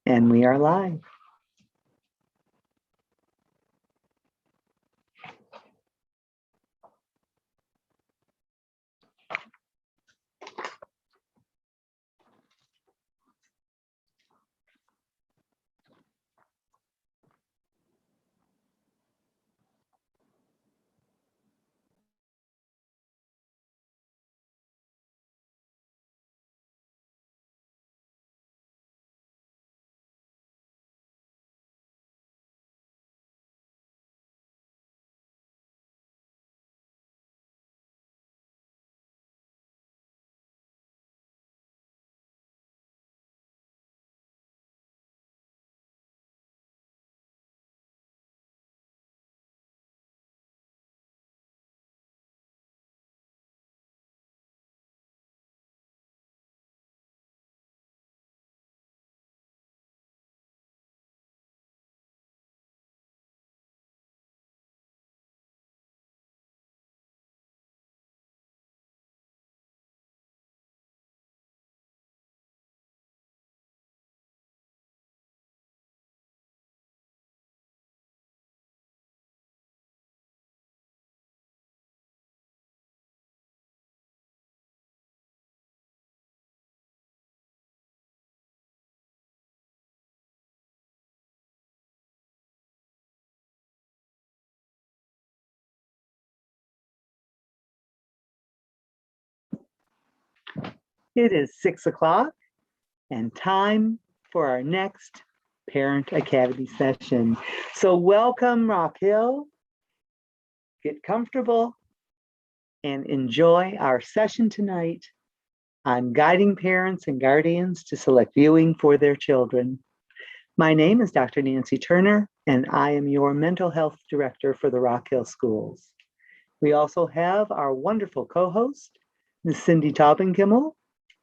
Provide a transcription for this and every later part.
And we are live. It is 6 o'clock and time for our next Parent Academy session. So welcome, Rock Hill. Get comfortable and enjoy our session tonight on guiding parents and guardians to select viewing for their children. My name is Dr. Nancy Turner, and I am your mental health director for the Rock Hill Schools. We also have our wonderful co-host, Ms. Cindy Taubenkimmel,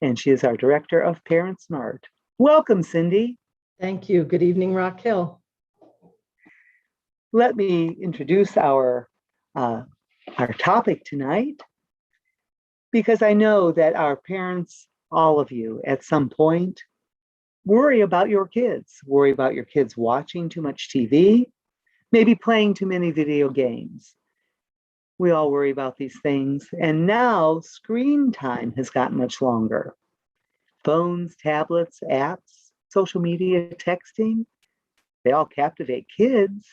and she is our director of Parent Smart. Welcome, Cindy. Thank you. Good evening, Rock Hill. Let me introduce our topic tonight, because I know that our parents, all of you, at some point, worry about your kids watching too much TV, maybe playing too many video games. We all worry about these things. And now screen time has gotten much longer. Phones, tablets, apps, social media, texting, they all captivate kids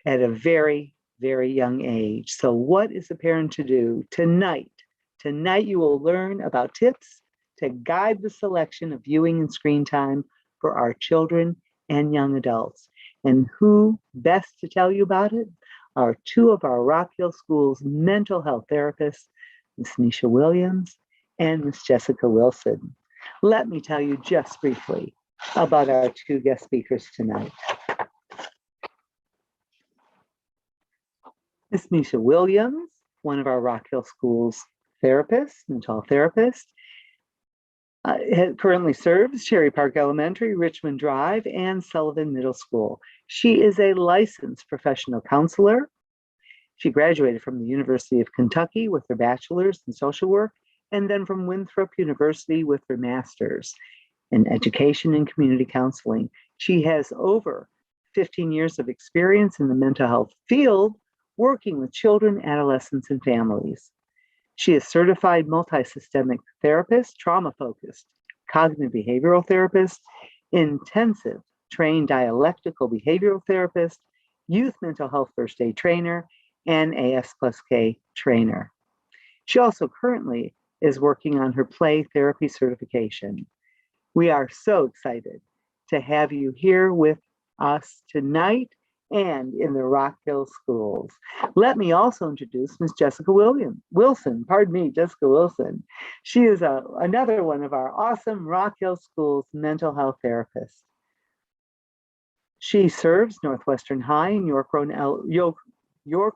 at a very, very young age. So what is a parent to do tonight? Tonight you will learn about tips to guide the selection of viewing and screen time for our children and young adults. And who best to tell you about it are two of our Rock Hill Schools mental health therapists, Ms. Nisha Williams and Ms. Jessica Wilson. Let me tell you just briefly about our two guest speakers tonight. Ms. Nisha Williams, one of our Rock Hill Schools therapists, mental health therapist, currently serves Cherry Park Elementary, Richmond Drive, and Sullivan Middle School. She is a licensed professional counselor. She graduated from the University of Kentucky with her bachelor's in social work, and then from Winthrop University with her master's in education and community counseling. She has over 15 years of experience in the mental health field, working with children, adolescents, and families. She is certified multi-systemic therapist, trauma-focused, cognitive behavioral therapist, intensive trained dialectical behavioral therapist, youth mental health first aid trainer, and AS+K trainer. She also currently is working on her play therapy certification. We are so excited to have you here with us tonight and in the Rock Hill Schools. Let me also introduce Ms. Jessica Wilson. Jessica Wilson. She is another one of our awesome Rock Hill Schools mental health therapists. She serves Northwestern High and York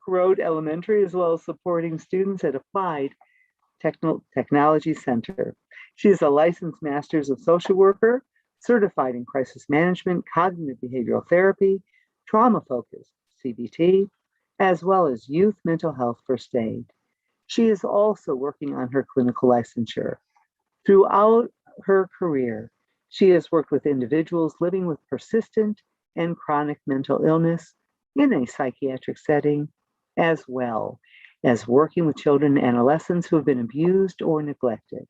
Road Elementary, as well as supporting students at Applied Technology Center. She is a licensed master's of social worker, certified in crisis management, cognitive behavioral therapy, trauma-focused CBT, as well as youth mental health first aid. She is also working on her clinical licensure. Throughout her career, She has worked with individuals living with persistent and chronic mental illness in a psychiatric setting, as well as working with children and adolescents who have been abused or neglected.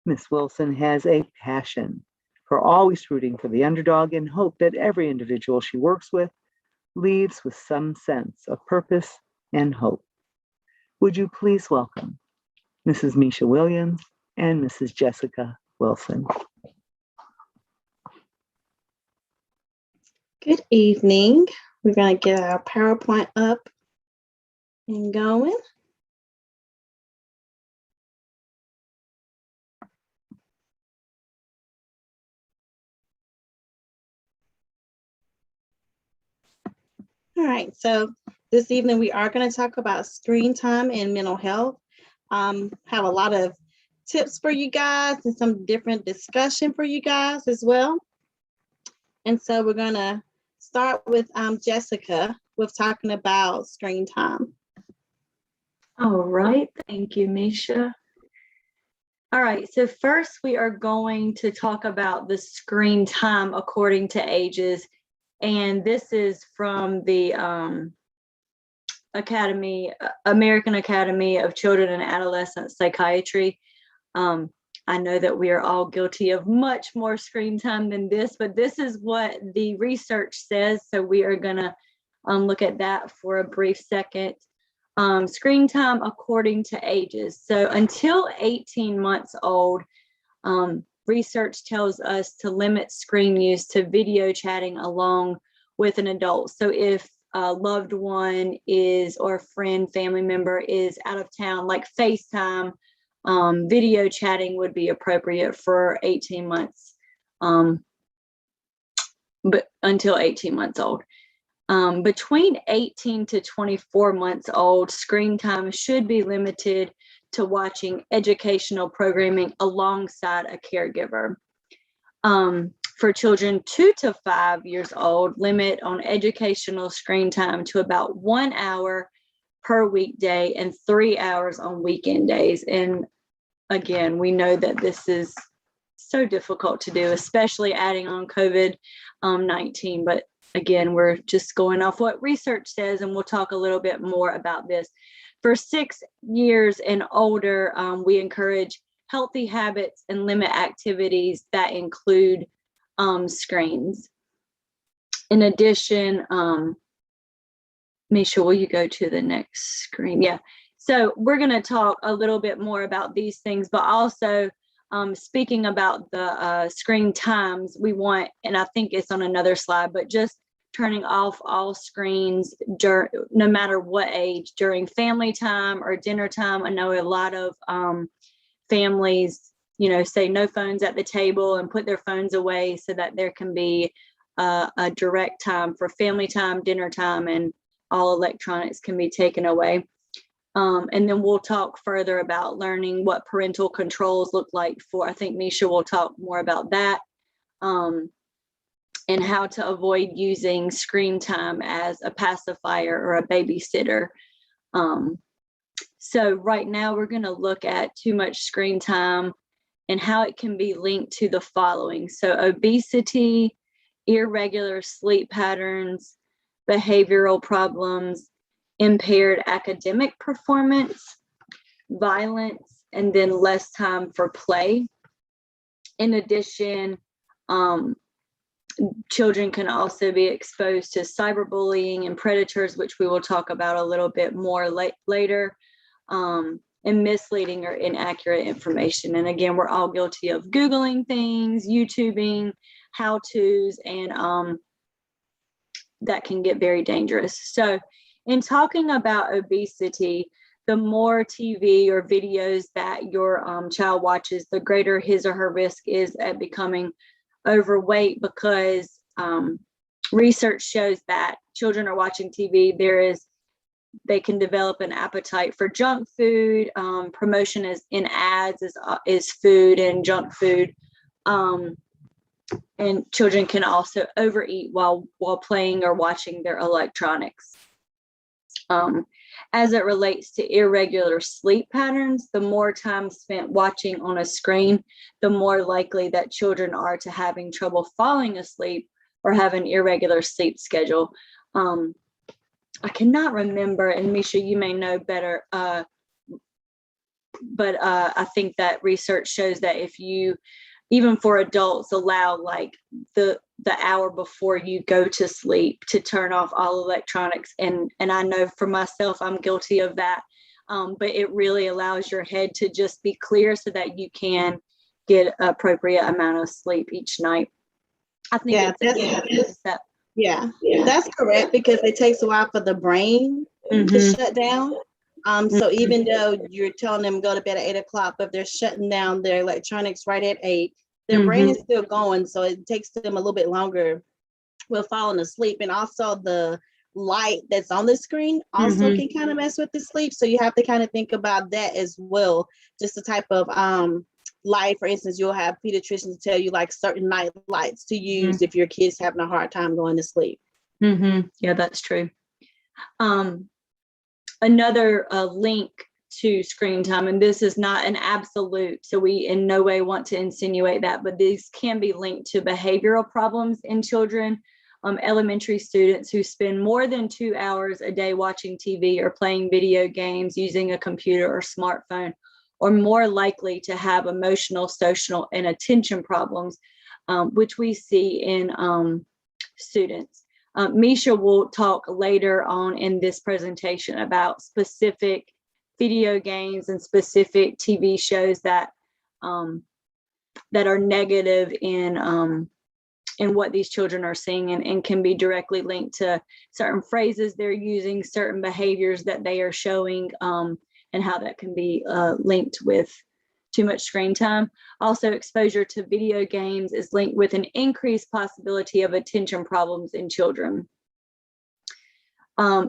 Ms. Wilson has a passion for always rooting for the underdog and hope that every individual she works with leaves with some sense of purpose and hope. Would you please welcome Mrs. Misha Williams and Mrs. Jessica Wilson. Good evening. We're going to get our PowerPoint up and going. All right, so this evening we are going to talk about screen time and mental health. Have a lot of tips for you guys and some different discussion for you guys as well. And so we're going to start with Jessica with talking about screen time. All right, thank you, Misha. All right, so first we are going to talk about the screen time according to ages. And this is from the American Academy of Children and Adolescent Psychiatry. I know that we are all guilty of much more screen time than this, but this is what the research says. So we are going to look at that for a brief second. Screen time according to ages. So until 18 months old, research tells us to limit screen use to video chatting along with an adult. So if a loved one is, or a friend, family member is out of town, like FaceTime, video chatting would be appropriate for 18 months, but until 18 months old. Between 18 to 24 months old, screen time should be limited to watching educational programming alongside a caregiver. For children 2 to 5 years old, limit on educational screen time to about 1 hour per weekday and 3 hours on weekend days. And again, we know that this is so difficult to do, especially adding on COVID-19. But again, we're just going off what research says, and we'll talk a little bit more about this. For 6 years and older, we encourage healthy habits and limit activities that include screens. In addition, Misha, will you go to the next screen? Yeah. So we're going to talk a little bit more about these things, but also speaking about the screen times, we want, and I think it's on another slide, but just turning off all screens no matter what age, during family time or dinner time. I know a lot of families, say no phones at the table and put their phones away so that there can be a direct time for family time, dinner time, and all electronics can be taken away. And then we'll talk further about learning what parental controls look like I think Misha will talk more about that, and how to avoid using screen time as a pacifier or a babysitter. So right now we're going to look at too much screen time and how it can be linked to the following. So obesity, irregular sleep patterns, behavioral problems, impaired academic performance, violence, and then less time for play. In addition, children can also be exposed to cyberbullying and predators, which we will talk about a little bit more later, and misleading or inaccurate information. And again, we're all guilty of Googling things, YouTubing, how-tos, and that can get very dangerous. So in talking about obesity, the more TV or videos that your child watches, the greater his or her risk is at becoming overweight, because research shows that children are watching TV, they can develop an appetite for junk food. Promotion is in ads is food and junk food. And children can also overeat while playing or watching their electronics. As it relates to irregular sleep patterns, the more time spent watching on a screen, the more likely that children are to having trouble falling asleep or have an irregular sleep schedule. I cannot remember, and Misha, you may know better, but I think that research shows that if you, even for adults, allow like the hour before you go to sleep to turn off all electronics, and I know for myself, I'm guilty of that, but it really allows your head to just be clear so that you can get appropriate amount of sleep each night. I think Yeah, that's correct, because it takes a while for the brain to shut down. So even though you're telling them go to bed at 8 o'clock, but they're shutting down their electronics right at 8, their brain is still going. So it takes them a little bit longer with falling asleep. And also the light that's on the screen also can kind of mess with the sleep. So you have to kind of think about that as well. Just the type of light, for instance, you'll have pediatricians tell you like certain night lights to use if your kid's having a hard time going to sleep. Yeah, that's true. Another link to screen time, and this is not an absolute, so we in no way want to insinuate that, but these can be linked to behavioral problems in children. Elementary students who spend more than 2 hours a day watching TV or playing video games, using a computer or smartphone, are more likely to have emotional, social, and attention problems, which we see in students. Misha will talk later on in this presentation about specific video games and specific TV shows that are negative in what these children are seeing, and can be directly linked to certain phrases they're using, certain behaviors that they are showing, and how that can be linked with too much screen time. Also, exposure to video games is linked with an increased possibility of attention problems in children.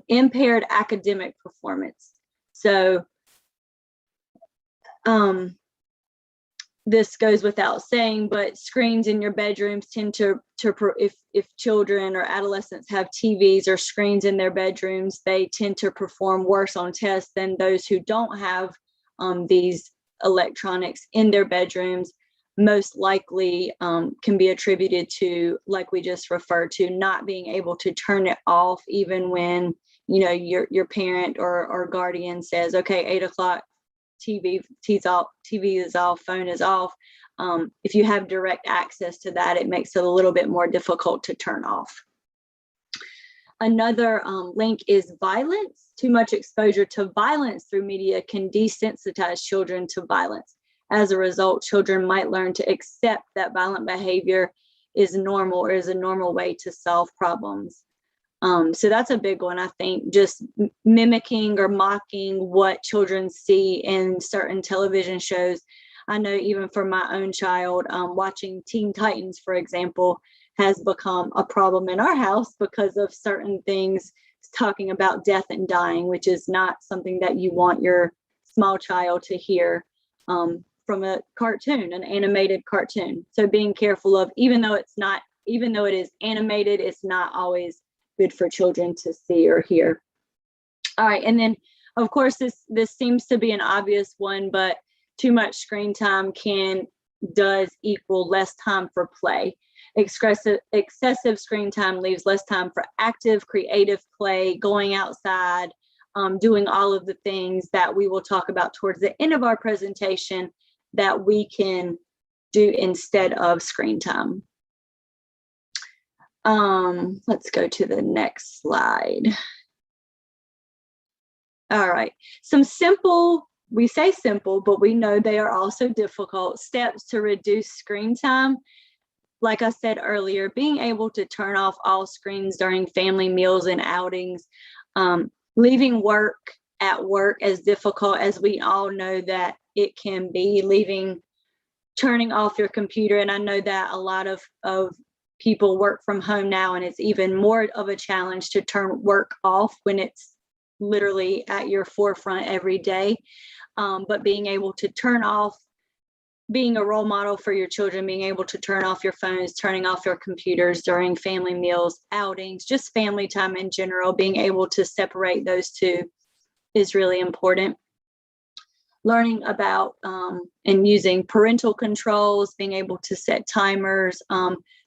Impaired academic performance. So this goes without saying, but screens in your bedrooms tend to if children or adolescents have TVs or screens in their bedrooms, they tend to perform worse on tests than those who don't have these electronics in their bedrooms. Most likely can be attributed to, like we just referred to, not being able to turn it off even when, you know, your parent or guardian says, okay, 8 o'clock, TV is off, phone is off. If you have direct access to that, it makes it a little bit more difficult to turn off. Another link is violence. Too much exposure to violence through media can desensitize children to violence. As a result, children might learn to accept that violent behavior is normal, or is a normal way to solve problems. So that's a big one, I think, just mimicking or mocking what children see in certain television shows. I know even for my own child, watching Teen Titans, for example, has become a problem in our house because of certain things talking about death and dying, which is not something that you want your small child to hear from a cartoon, an animated cartoon. So being careful of, even though it is animated, it's not always good for children to see or hear. All right, and then of course this seems to be an obvious one, but too much screen time does equal less time for play. Excessive screen time leaves less time for active, creative play, going outside, doing all of the things that we will talk about towards the end of our presentation that we can do instead of screen time. Let's go to the next slide. All right, some simple, we say simple, but we know they are also difficult steps to reduce screen time. Like I said earlier, being able to turn off all screens during family meals and outings, leaving work at work, as difficult as we all know that it can be, turning off your computer. And I know that a lot of people work from home now, and it's even more of a challenge to turn work off when it's literally at your forefront every day. But being able to turn off, being a role model for your children, being able to turn off your phones, turning off your computers during family meals, outings, just family time in general, being able to separate those two is really important. Learning about and using parental controls, being able to set timers.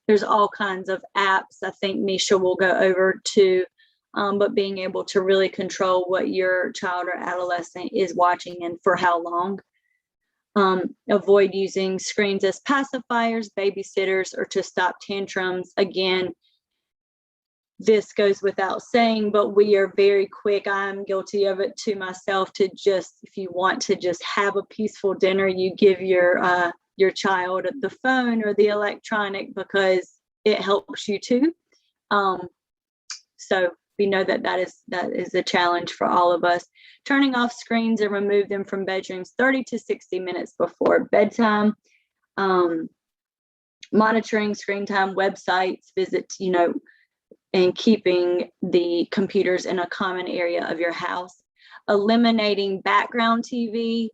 There's all kinds of apps I think Nisha will go over to, but being able to really control what your child or adolescent is watching and for how long. Avoid using screens as pacifiers, babysitters, or to stop tantrums. Again, this goes without saying, but we are very quick. I'm guilty of it to myself to just, if you want to just have a peaceful dinner, you give your child the phone or the electronic because it helps you too. So we know that is a challenge for all of us. Turning off screens and remove them from bedrooms 30 to 60 minutes before bedtime. Monitoring screen time, websites, visits, and keeping the computers in a common area of your house. Eliminating background TV.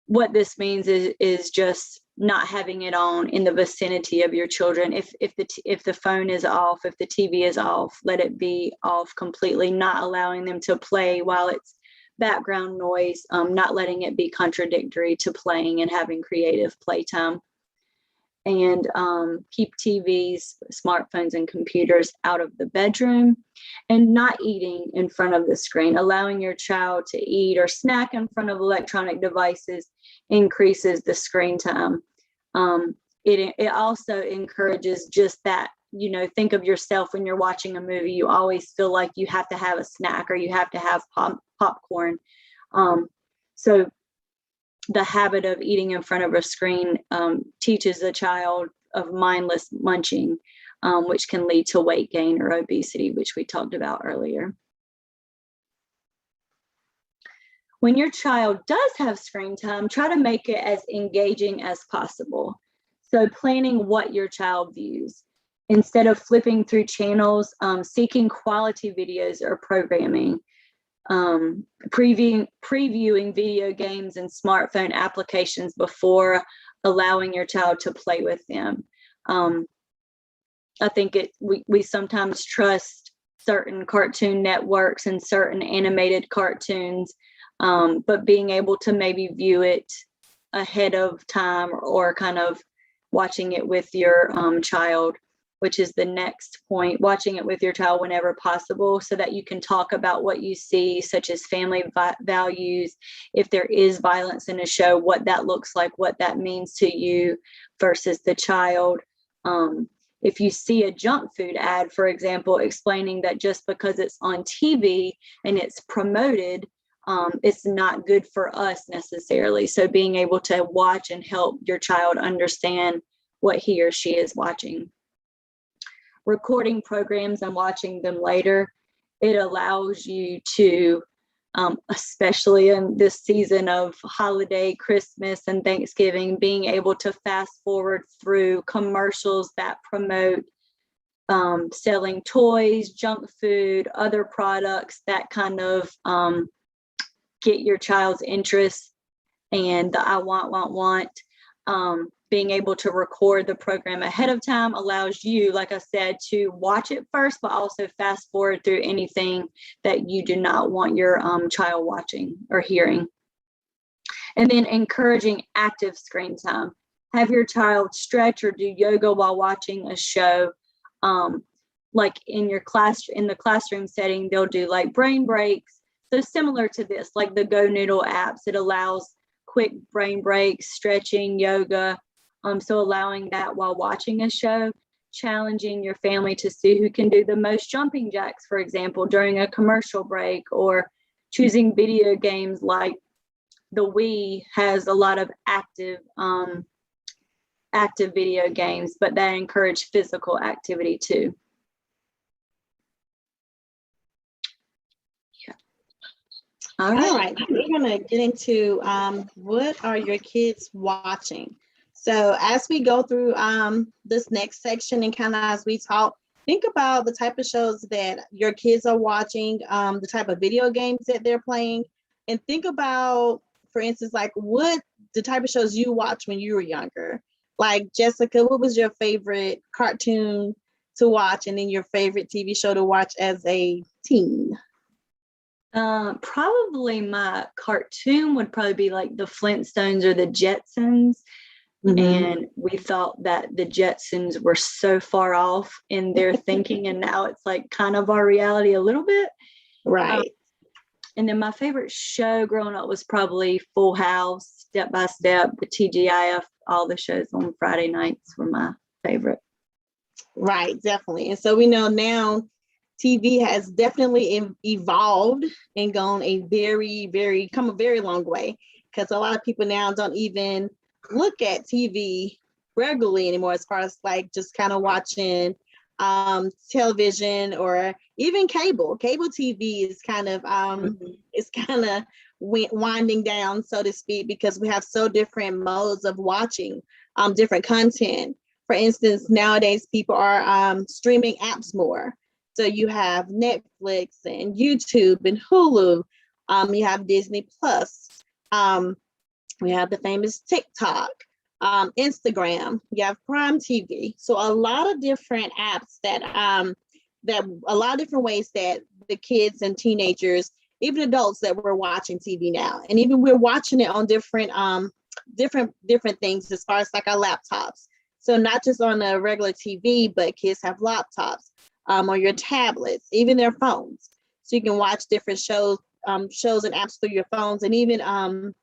What this means is just not having it on in the vicinity of your children. If the phone is off, if the TV is off, let it be off completely, not allowing them to play while it's background noise, not letting it be contradictory to playing and having creative playtime. And keep TVs, smartphones, and computers out of the bedroom, and not eating in front of the screen. Allowing your child to eat or snack in front of electronic devices increases the screen time. It also encourages just that, think of yourself when you're watching a movie, you always feel like you have to have a snack or you have to have popcorn. So the habit of eating in front of a screen teaches a child of mindless munching, which can lead to weight gain or obesity, which we talked about earlier. When your child does have screen time, try to make it as engaging as possible. So planning what your child views. Instead of flipping through channels, seeking quality videos or programming. Previewing video games and smartphone applications before allowing your child to play with them. I think we sometimes trust certain cartoon networks and certain animated cartoons, but being able to maybe view it ahead of time or kind of watching it with your child, which is the next point, watching it with your child whenever possible so that you can talk about what you see, such as family values, if there is violence in a show, what that looks like, what that means to you versus the child. If you see a junk food ad, for example, explaining that just because it's on TV and it's promoted, it's not good for us necessarily. So being able to watch and help your child understand what he or she is watching. Recording programs and watching them later, it allows you to, especially in this season of holiday, Christmas and Thanksgiving, being able to fast forward through commercials that promote selling toys, junk food, other products that kind of get your child's interest and the I want. Being able to record the program ahead of time allows you, like I said, to watch it first, but also fast forward through anything that you do not want your child watching or hearing. And then encouraging active screen time. Have your child stretch or do yoga while watching a show. Like in the classroom setting, they'll do like brain breaks. So similar to this, like the Go Noodle apps, it allows quick brain breaks, stretching, yoga. So allowing that while watching a show, challenging your family to see who can do the most jumping jacks, for example, during a commercial break, or choosing video games like the Wii has a lot of active video games, but that encourage physical activity too. Yeah. All right, we're gonna get into what are your kids watching? So as we go through this next section and kind of as we talk, think about the type of shows that your kids are watching, the type of video games that they're playing, and think about, for instance, like what the type of shows you watched when you were younger. Like Jessica, what was your favorite cartoon to watch and then your favorite TV show to watch as a teen? Probably my cartoon would probably be like the Flintstones or the Jetsons. Mhm. And we thought that the Jetsons were so far off in their thinking, and now it's like kind of our reality a little bit. Right. And then my favorite show growing up was probably Full House, Step by Step, the TGIF, all the shows on Friday nights were my favorite. Right, definitely. And so we know now TV has definitely evolved and gone come a very long way, because a lot of people now don't even look at TV regularly anymore, as far as like just kind of watching television or even cable. Cable TV is kind of winding down, so to speak, because we have so different modes of watching different content. For instance, nowadays people are streaming apps more. So you have Netflix and YouTube and Hulu. You have Disney Plus. We have the famous TikTok, Instagram. You have Prime TV. So a lot of different apps that a lot of different ways that the kids and teenagers, even adults, that we're watching TV now, and even we're watching it on different things, as far as like our laptops. So not just on a regular TV, but kids have laptops, on your tablets, even their phones. So you can watch different shows and apps through your phones, and even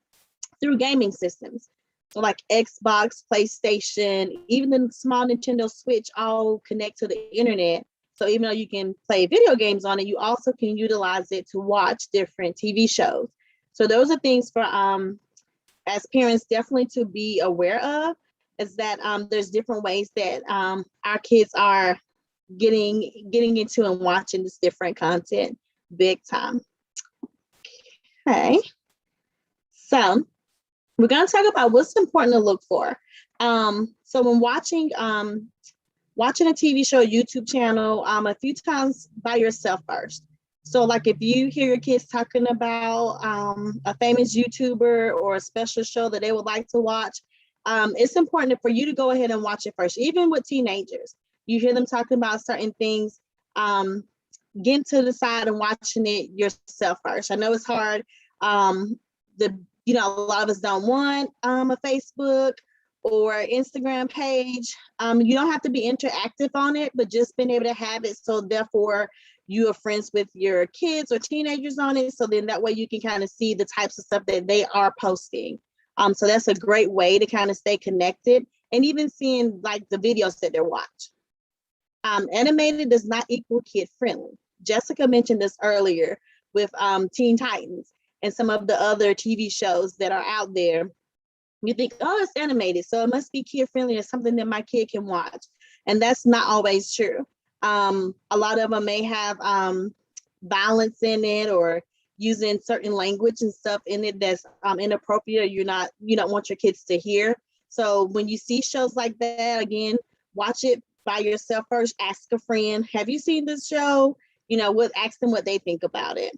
through gaming systems. So like Xbox, PlayStation, even the small Nintendo Switch all connect to the internet. So even though you can play video games on it, you also can utilize it to watch different TV shows. So those are things for as parents definitely to be aware of, is that there's different ways that our kids are getting into and watching this different content big time. Okay, so we're going to talk about what's important to look for. So when watching a TV show, YouTube channel, a few times by yourself first. So like if you hear your kids talking about a famous YouTuber or a special show that they would like to watch, it's important for you to go ahead and watch it first. Even with teenagers, you hear them talking about certain things, get to the side and watching it yourself first. I know it's hard. A lot of us don't want a Facebook or Instagram page. You don't have to be interactive on it, but just being able to have it, so therefore you are friends with your kids or teenagers on it. So then that way you can kind of see the types of stuff that they are posting. So that's a great way to kind of stay connected, and even seeing like the videos that they're watching. Animated does not equal kid friendly. Jessica mentioned this earlier with Teen Titans and some of the other TV shows that are out there. You think, oh, it's animated, so it must be kid friendly or something that my kid can watch. And that's not always true. A lot of them may have violence in it, or using certain language and stuff in it that's inappropriate. You don't want your kids to hear. So when you see shows like that, again, watch it by yourself first. Ask a friend, have you seen this show? Ask them what they think about it.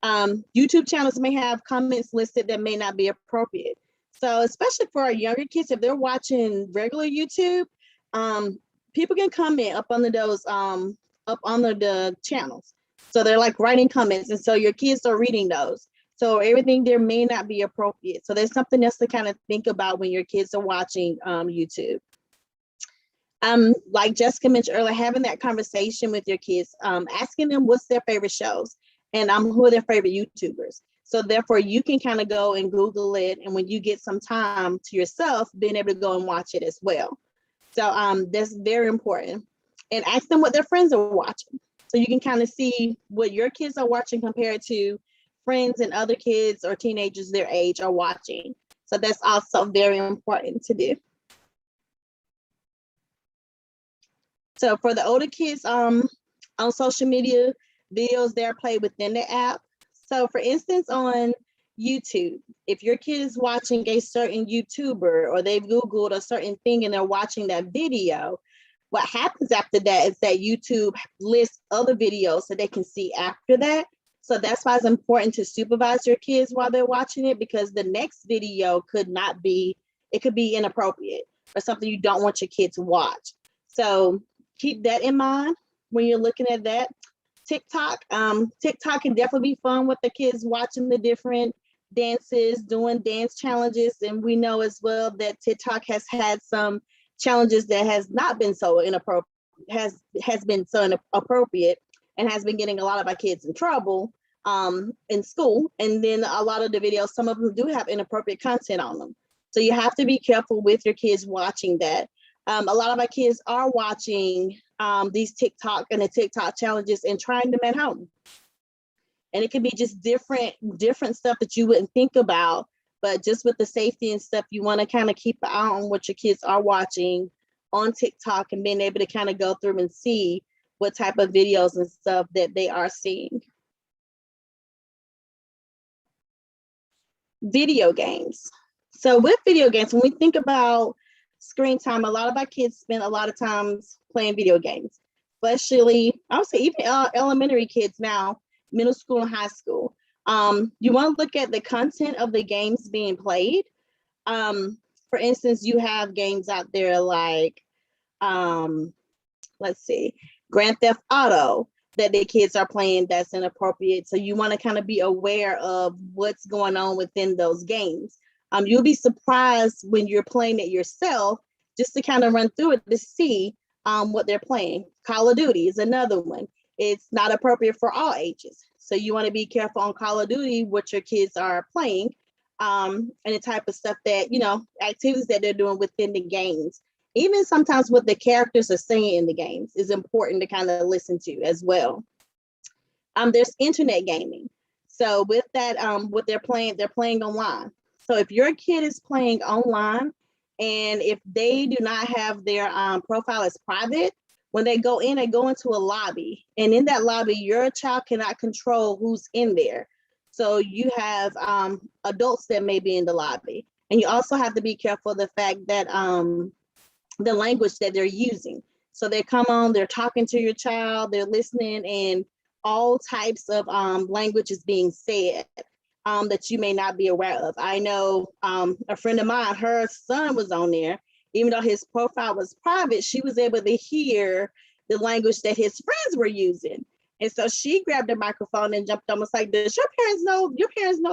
YouTube channels may have comments listed that may not be appropriate. So especially for our younger kids, if they're watching regular YouTube, people can comment up under the channels. So they're like writing comments, and so your kids are reading those. So everything there may not be appropriate. So there's something else to kind of think about when your kids are watching YouTube. Like Jessica mentioned earlier, having that conversation with your kids, asking them what's their favorite shows and who are their favorite YouTubers. So therefore you can kind of go and Google it, and when you get some time to yourself, being able to go and watch it as well. So that's very important. And ask them what their friends are watching. So you can kind of see what your kids are watching compared to friends and other kids or teenagers their age are watching. So that's also very important to do. So for the older kids, on social media, videos they're played within the app. So for instance, on YouTube, if your kid is watching a certain YouTuber, or they've Googled a certain thing and they're watching that video, what happens after that is that YouTube lists other videos so they can see after that. So that's why it's important to supervise your kids while they're watching it, because the next video could be inappropriate or something you don't want your kid to watch. So keep that in mind when you're looking at that. TikTok. TikTok can definitely be fun with the kids watching the different dances, doing dance challenges. And we know as well that TikTok has had some challenges that has not been so inappropriate, has been so inappropriate and has been getting a lot of our kids in trouble in school. And then a lot of the videos, some of them do have inappropriate content on them. So you have to be careful with your kids watching that. A lot of our kids are watching these TikTok and the TikTok challenges and trying them at home. And it could be just different stuff that you wouldn't think about, but just with the safety and stuff, you want to kind of keep an eye on what your kids are watching on TikTok and being able to kind of go through and see what type of videos and stuff that they are seeing. Video games. So with video games, when we think about screen time, a lot of our kids spend a lot of times playing video games, especially, I would say even elementary kids now, middle school and high school. You want to look at the content of the games being played. For instance, you have games out there like, let's see, Grand Theft Auto that the kids are playing that's inappropriate. So you want to kind of be aware of what's going on within those games. You'll be surprised when you're playing it yourself, just to kind of run through it to see what they're playing. Call of Duty is another one. It's not appropriate for all ages. So you want to be careful on Call of Duty, what your kids are playing, and the type of stuff that, activities that they're doing within the games. Even sometimes what the characters are saying in the games is important to kind of listen to as well. There's internet gaming. So with that, what they're playing online. So if your kid is playing online and if they do not have their profile as private, when they go into a lobby, and in that lobby, your child cannot control who's in there. So you have adults that may be in the lobby. And you also have to be careful of the fact that the language that they're using. So they come on, they're talking to your child, they're listening, and all types of language is being said that you may not be aware of. I know a friend of mine, her son was on there. Even though his profile was private, she was able to hear the language that his friends were using. And so she grabbed the microphone and jumped on, was like, does your parents know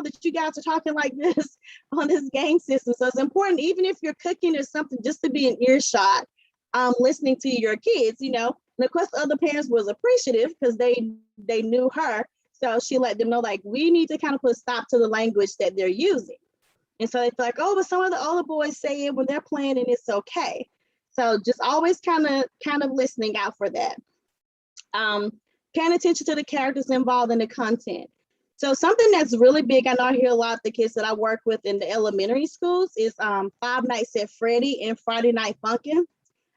that you guys are talking like this on this game system? So it's important, even if you're cooking or something, just to be an earshot, listening to your kids, And of course, the other parents was appreciative because they knew her. So she let them know, like, we need to kind of put a stop to the language that they're using. And so it's like, oh, but some of the older boys say it when they're playing and it's okay. So just always kind of listening out for that. Paying attention to the characters involved in the content. So something that's really big, I know I hear a lot of the kids that I work with in the elementary schools is Five Nights at Freddy and Friday Night Funkin'.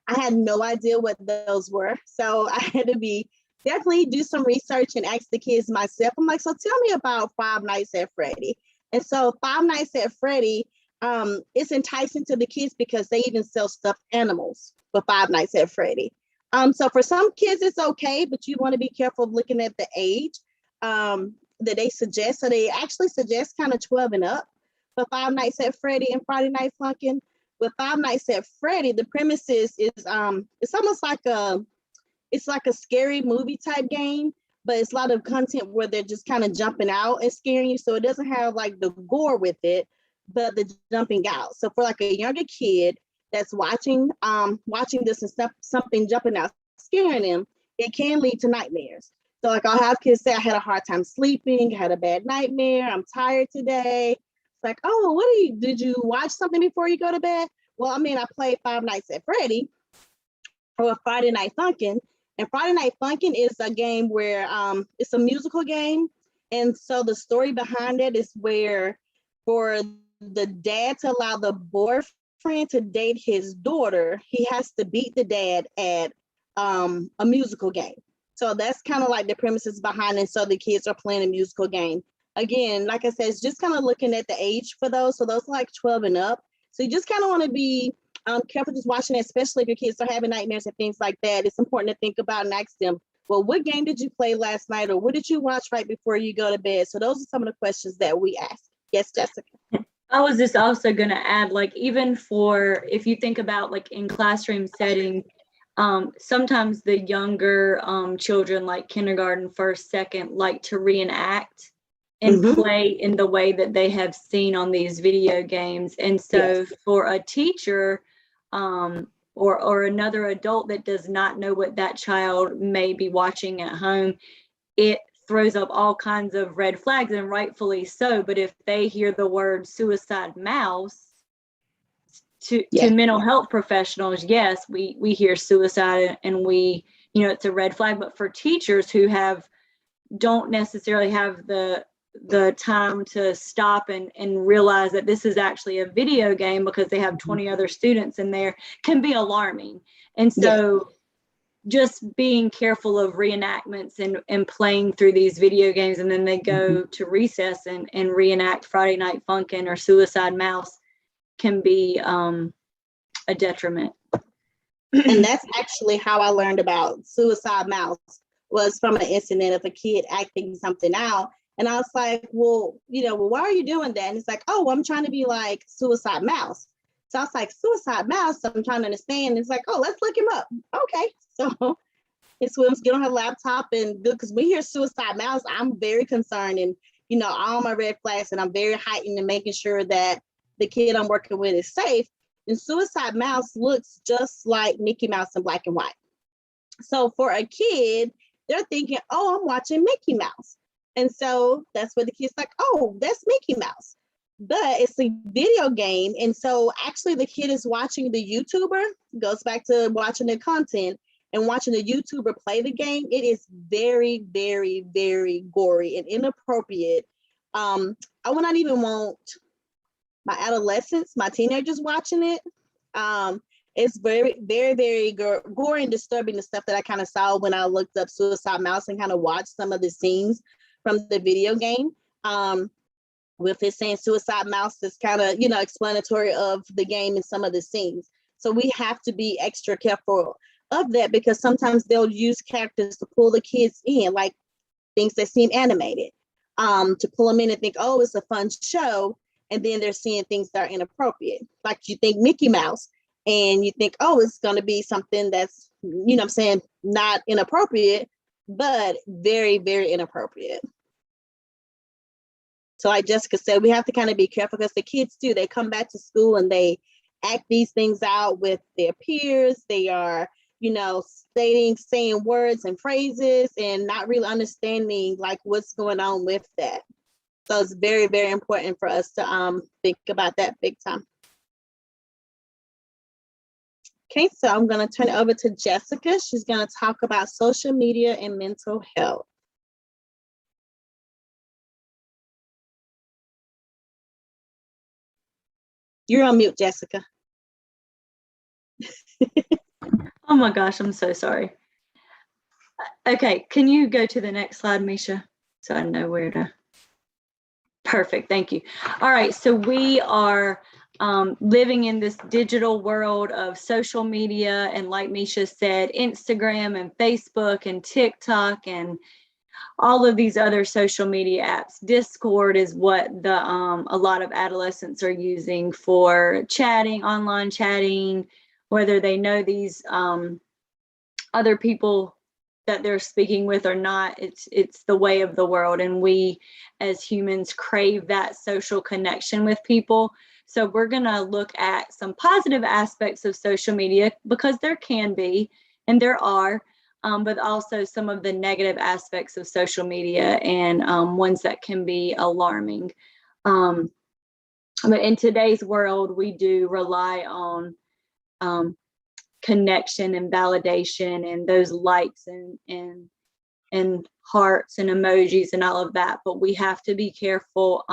I had no idea what those were. So I had to definitely do some research and ask the kids myself. I'm like, so tell me about Five Nights at Freddy. And so Five Nights at Freddy, it's enticing to the kids because they even sell stuffed animals for Five Nights at Freddy. So for some kids, it's okay, but you want to be careful of looking at the age that they suggest. So they actually suggest kind of 12 and up for Five Nights at Freddy and Friday Night Funkin'. With Five Nights at Freddy, the premise is it's almost like it's like a scary movie type game, but it's a lot of content where they're just kind of jumping out and scaring you. So it doesn't have like the gore with it, but the jumping out. So for like a younger kid that's watching this and something jumping out, scaring them, it can lead to nightmares. So like I'll have kids say, I had a hard time sleeping, had a bad nightmare, I'm tired today. It's like, oh, did you watch something before you go to bed? Well, I mean, I played Five Nights at Freddy or Friday Night Funkin'. And Friday Night Funkin' is a game where it's a musical game. And so the story behind it is where for the dad to allow the boyfriend to date his daughter, he has to beat the dad at a musical game. So that's kind of like the premises behind it. So the kids are playing a musical game. Again, like I said, it's just kind of looking at the age for those. So those are like 12 and up. So you just kind of want to be careful just watching it, especially if your kids are having nightmares and things like that. It's important to think about and ask them, well, what game did you play last night? Or what did you watch right before you go to bed? So those are some of the questions that we ask. Yes, Jessica. I was just also going to add, like, even for, if you think about like in classroom setting, Sometimes the younger children, like kindergarten, first, second, like to reenact and Mhm. play in the way that they have seen on these video games. And so Yes. for a teacher or another adult that does not know what that child may be watching at home, it throws up all kinds of red flags, and rightfully so. But if they hear the word suicide mouse, to Yes. mental health professionals, yes, we hear suicide and we, it's a red flag. But for teachers who don't necessarily have the time to stop and realize that this is actually a video game because they have 20 other students in there, can be alarming. And so just being careful of reenactments and playing through these video games, and then they go to recess and reenact Friday Night Funkin' or Suicide Mouse, can be a detriment. And that's actually how I learned about Suicide Mouse, was from an incident of a kid acting something out. And I was like, well, why are you doing that? And it's like, oh, I'm trying to be like Suicide Mouse. So I was like, Suicide Mouse, I'm trying to understand. And it's like, oh, let's look him up. Okay. So it swims, get on her laptop and good, because we hear Suicide Mouse, I'm very concerned, and all my red flags, and I'm very heightened and making sure that the kid I'm working with is safe. And Suicide Mouse looks just like Mickey Mouse in black and white. So for a kid, they're thinking, oh, I'm watching Mickey Mouse. And so that's what the kid's like, oh, that's Mickey Mouse. But it's a video game. And so actually the kid is watching the YouTuber, goes back to watching the content and watching the YouTuber play the game. It is very, very, very gory and inappropriate. I would not even want my adolescents, my teenagers watching it. It's very, very, very gory and disturbing, the stuff that I kind of saw when I looked up Suicide Mouse and kind of watched some of the scenes from the video game. With it saying Suicide Mouse is kind of, explanatory of the game and some of the scenes. So we have to be extra careful of that, because sometimes they'll use characters to pull the kids in, like things that seem animated, to pull them in and think, oh, it's a fun show. And then they're seeing things that are inappropriate. Like you think Mickey Mouse and you think, oh, it's going to be something that's, not inappropriate, but very, very inappropriate. So like Jessica said, we have to kind of be careful, because the kids do, they come back to school and they act these things out with their peers. They are, saying words and phrases and not really understanding like what's going on with that. So it's very, very important for us to think about that big time. Okay, so I'm going to turn it over to Jessica. She's going to talk about social media and mental health. You're on mute, Jessica. Oh my gosh, I'm so sorry. Okay, can you go to the next slide, Misha, so I know where to. Perfect, thank you. All right, so we are living in this digital world of social media, and like Misha said, Instagram and Facebook and TikTok and all of these other social media apps. Discord is what a lot of adolescents are using for chatting, online chatting, whether they know these other people that they're speaking with or not. It's the way of the world, and we as humans crave that social connection with people. So we're going to look at some positive aspects of social media, because there can be, and there are, but also some of the negative aspects of social media, and ones that can be alarming. But in today's world, we do rely on connection and validation and those likes and hearts and emojis and all of that. But we have to be careful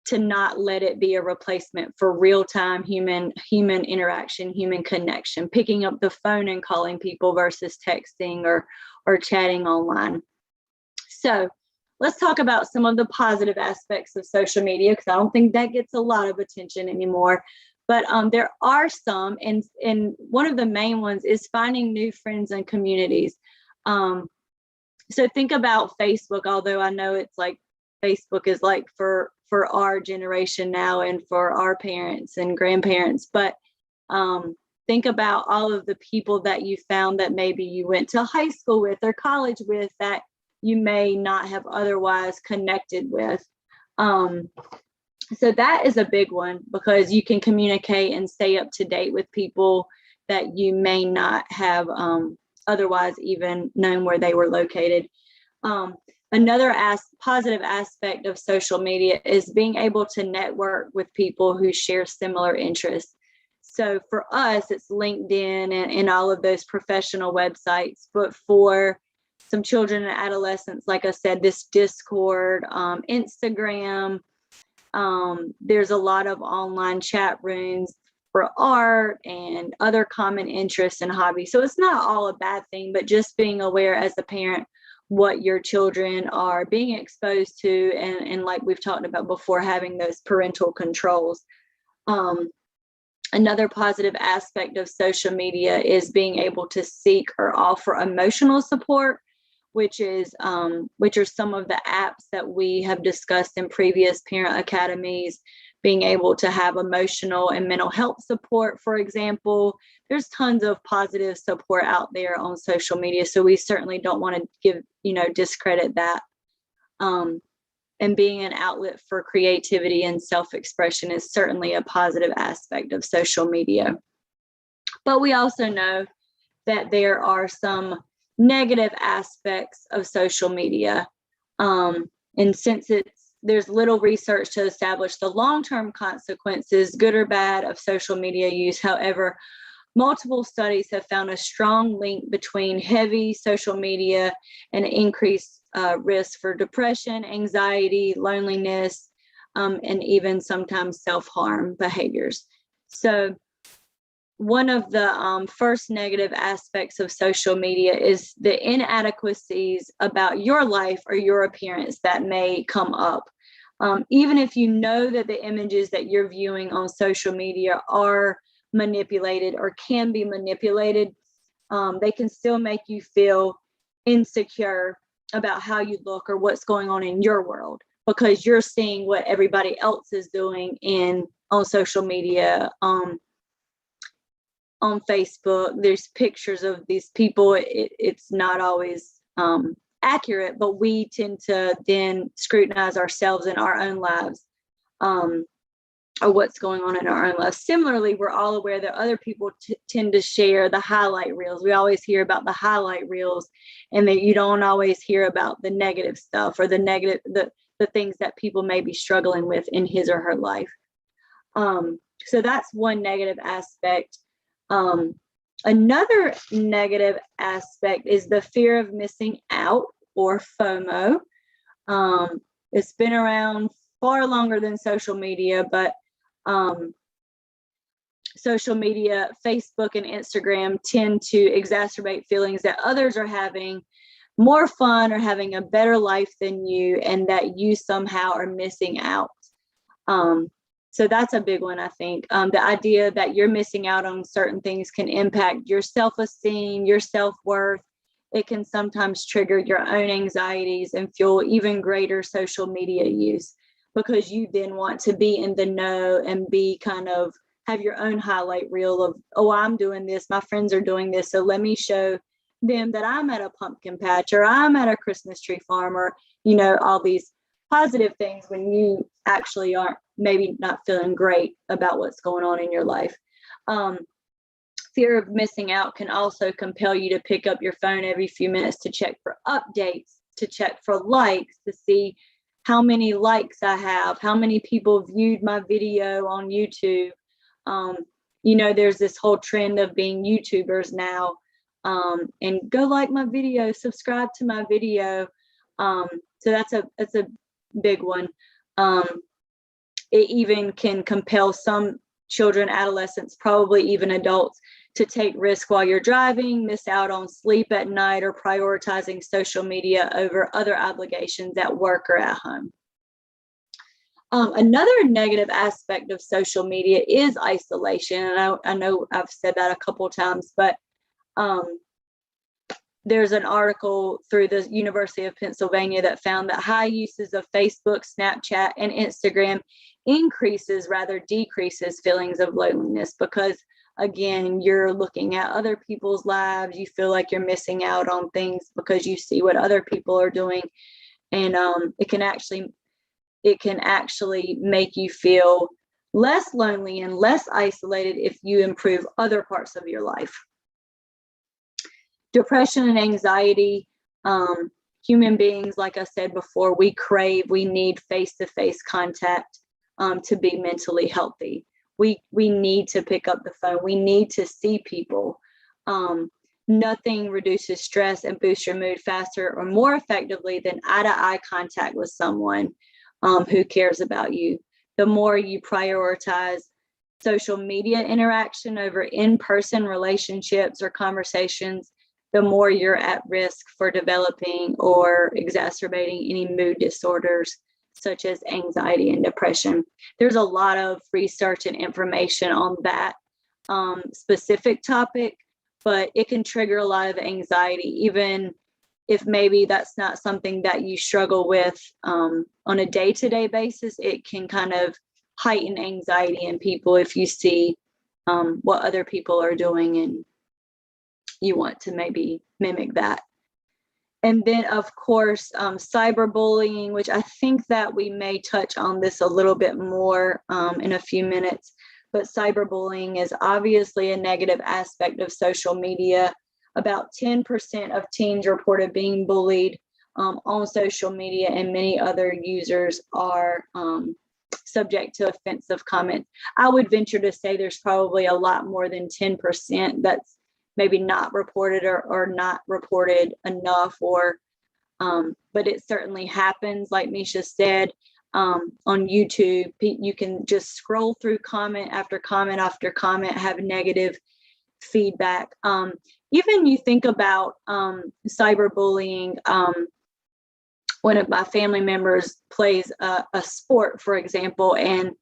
to not let it be a replacement for real-time human interaction, human connection, picking up the phone and calling people versus texting or chatting online. So let's talk about some of the positive aspects of social media, because I don't think that gets a lot of attention anymore. But there are some, and one of the main ones is finding new friends and communities. So think about Facebook, although I know it's like Facebook is like for our generation now and for our parents and grandparents, but think about all of the people that you found that maybe you went to high school with or college with that you may not have otherwise connected with. So that is a big one, because you can communicate and stay up to date with people that you may not have otherwise even known where they were located. Another positive aspect of social media is being able to network with people who share similar interests. So for us, it's LinkedIn and all of those professional websites. But for some children and adolescents, like I said, this Discord, Instagram, there's a lot of online chat rooms for art and other common interests and hobbies. So it's not all a bad thing, but just being aware as a parent what your children are being exposed to, and like we've talked about before, having those parental controls. Another positive aspect of social media is being able to seek or offer emotional support, which are some of the apps that we have discussed in previous parent academies. Being able to have emotional and mental health support, for example. There's tons of positive support out there on social media, so we certainly don't want to discredit that. And being an outlet for creativity and self-expression is certainly a positive aspect of social media. But we also know that there are some negative aspects of social media. And since there's little research to establish the long-term consequences, good or bad, of social media use. However, multiple studies have found a strong link between heavy social media and increased risk for depression, anxiety, loneliness, and even sometimes self-harm behaviors. So one of the first negative aspects of social media is the inadequacies about your life or your appearance that may come up. Even if you know that the images that you're viewing on social media are manipulated or can be manipulated, they can still make you feel insecure about how you look or what's going on in your world, because you're seeing what everybody else is doing on social media. On Facebook, there's pictures of these people. It's not always accurate, but we tend to then scrutinize ourselves in our own lives, or what's going on in our own lives. Similarly, we're all aware that other people tend to share the highlight reels. We always hear about the highlight reels, and that you don't always hear about the negative stuff or the things that people may be struggling with in his or her life. So that's one negative aspect. Another negative aspect is the fear of missing out, or FOMO. It's been around far longer than social media, but social media, Facebook and Instagram, tend to exacerbate feelings that others are having more fun or having a better life than you, and that you somehow are missing out. So that's a big one, I think. The idea that you're missing out on certain things can impact your self-esteem, your self-worth. It can sometimes trigger your own anxieties and fuel even greater social media use, because you then want to be in the know and be kind of have your own highlight reel of, oh, I'm doing this, my friends are doing this, so let me show them that I'm at a pumpkin patch, or I'm at a Christmas tree farm, or, all these positive things when you actually aren't maybe not feeling great about what's going on in your life. Fear of missing out can also compel you to pick up your phone every few minutes to check for updates, to check for likes, to see how many likes I have, how many people viewed my video on YouTube. There's this whole trend of being YouTubers now, and go like my video, subscribe to my video. So that's a big one. It even can compel some children, adolescents, probably even adults, to take risk while you're driving, miss out on sleep at night, or prioritizing social media over other obligations at work or at home. Another negative aspect of social media is isolation. And I know I've said that a couple of times, but there's an article through the University of Pennsylvania that found that high uses of Facebook, Snapchat, and Instagram decreases feelings of loneliness, because again, you're looking at other people's lives. You feel like you're missing out on things because you see what other people are doing. And it can actually make you feel less lonely and less isolated if you improve other parts of your life. Depression and anxiety, human beings, like I said before, we need face-to-face contact to be mentally healthy. We need to pick up the phone. We need to see people. Nothing reduces stress and boosts your mood faster or more effectively than eye-to-eye contact with someone who cares about you. The more you prioritize social media interaction over in-person relationships or conversations, the more you're at risk for developing or exacerbating any mood disorders such as anxiety and depression. There's a lot of research and information on that specific topic, but it can trigger a lot of anxiety, even if maybe that's not something that you struggle with on a day-to-day basis. It can kind of heighten anxiety in people if you see what other people are doing and you want to maybe mimic that. And then, of course, cyberbullying, which I think that we may touch on this a little bit more in a few minutes. But cyberbullying is obviously a negative aspect of social media. About 10% of teens reported being bullied on social media, and many other users are subject to offensive comments. I would venture to say there's probably a lot more than 10% that's maybe not reported or not reported enough, but it certainly happens. Like Misha said, on YouTube, you can just scroll through comment after comment after comment, have negative feedback. Even you think about cyberbullying, one of my family members plays a sport, for example, and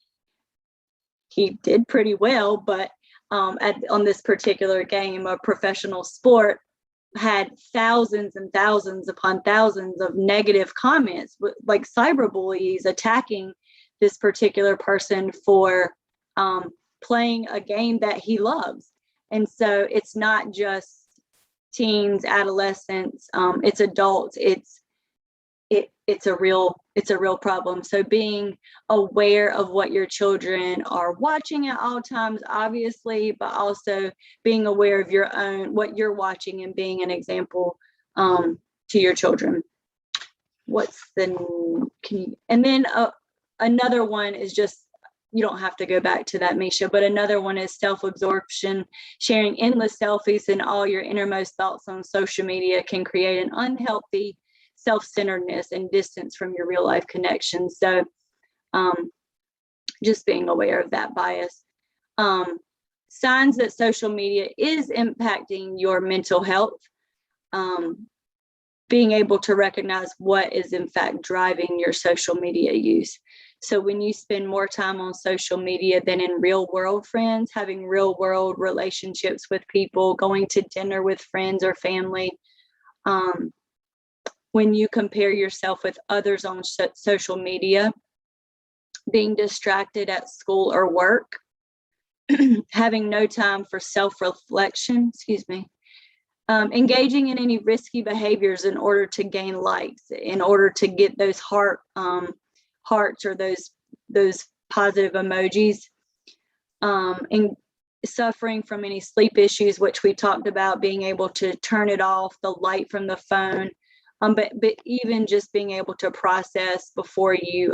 he did pretty well, but on this particular game, a professional sport, had thousands and thousands upon thousands of negative comments, like cyberbullies attacking this particular person for playing a game that he loves. And so it's not just teens, adolescents, it's adults. It's a real problem. So being aware of what your children are watching at all times, obviously, but also being aware of what you're watching and being an example to your children. And then another one is just, you don't have to go back to that, Misha, but another one is self-absorption. Sharing endless selfies and all your innermost thoughts on social media can create an unhealthy self-centeredness and distance from your real life connections. So just being aware of that bias. Signs that social media is impacting your mental health. Being able to recognize what is in fact driving your social media use. So when you spend more time on social media than in real world friends, having real world relationships with people, going to dinner with friends or family, when you compare yourself with others on social media, being distracted at school or work, having no time for self-reflection, engaging in any risky behaviors in order to gain likes, in order to get those hearts or those positive emojis, and suffering from any sleep issues, which we talked about, being able to turn it off, the light from the phone, but even just being able to process before you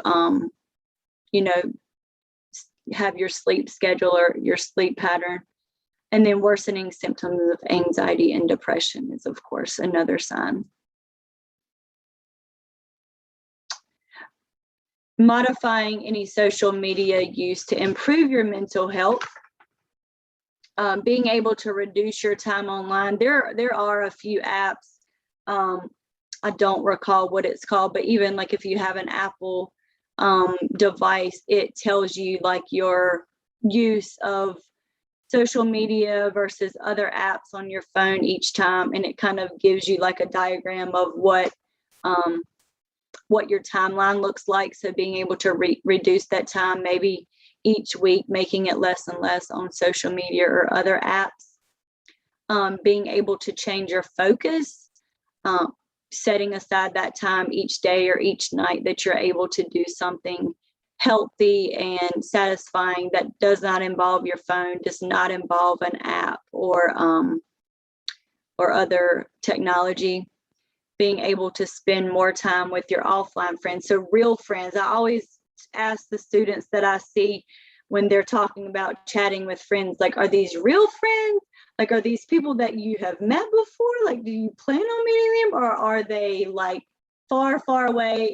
have your sleep schedule or your sleep pattern. And then worsening symptoms of anxiety and depression is, of course, another sign. Modifying any social media use to improve your mental health. Being able to reduce your time online. There are a few apps. I don't recall what it's called, but even like if you have an Apple device, it tells you like your use of social media versus other apps on your phone each time, and it kind of gives you like a diagram of what your timeline looks like. So being able to reduce that time, maybe each week, making it less and less on social media or other apps. Being able to change your focus, setting aside that time each day or each night that you're able to do something healthy and satisfying that does not involve your phone, does not involve an app or other technology. Being able to spend more time with your offline friends, so real friends. I always ask the students that I see when they're talking about chatting with friends, like, are these real friends? Like, are these people that you have met before? Like, do you plan on meeting them, or are they like far, far away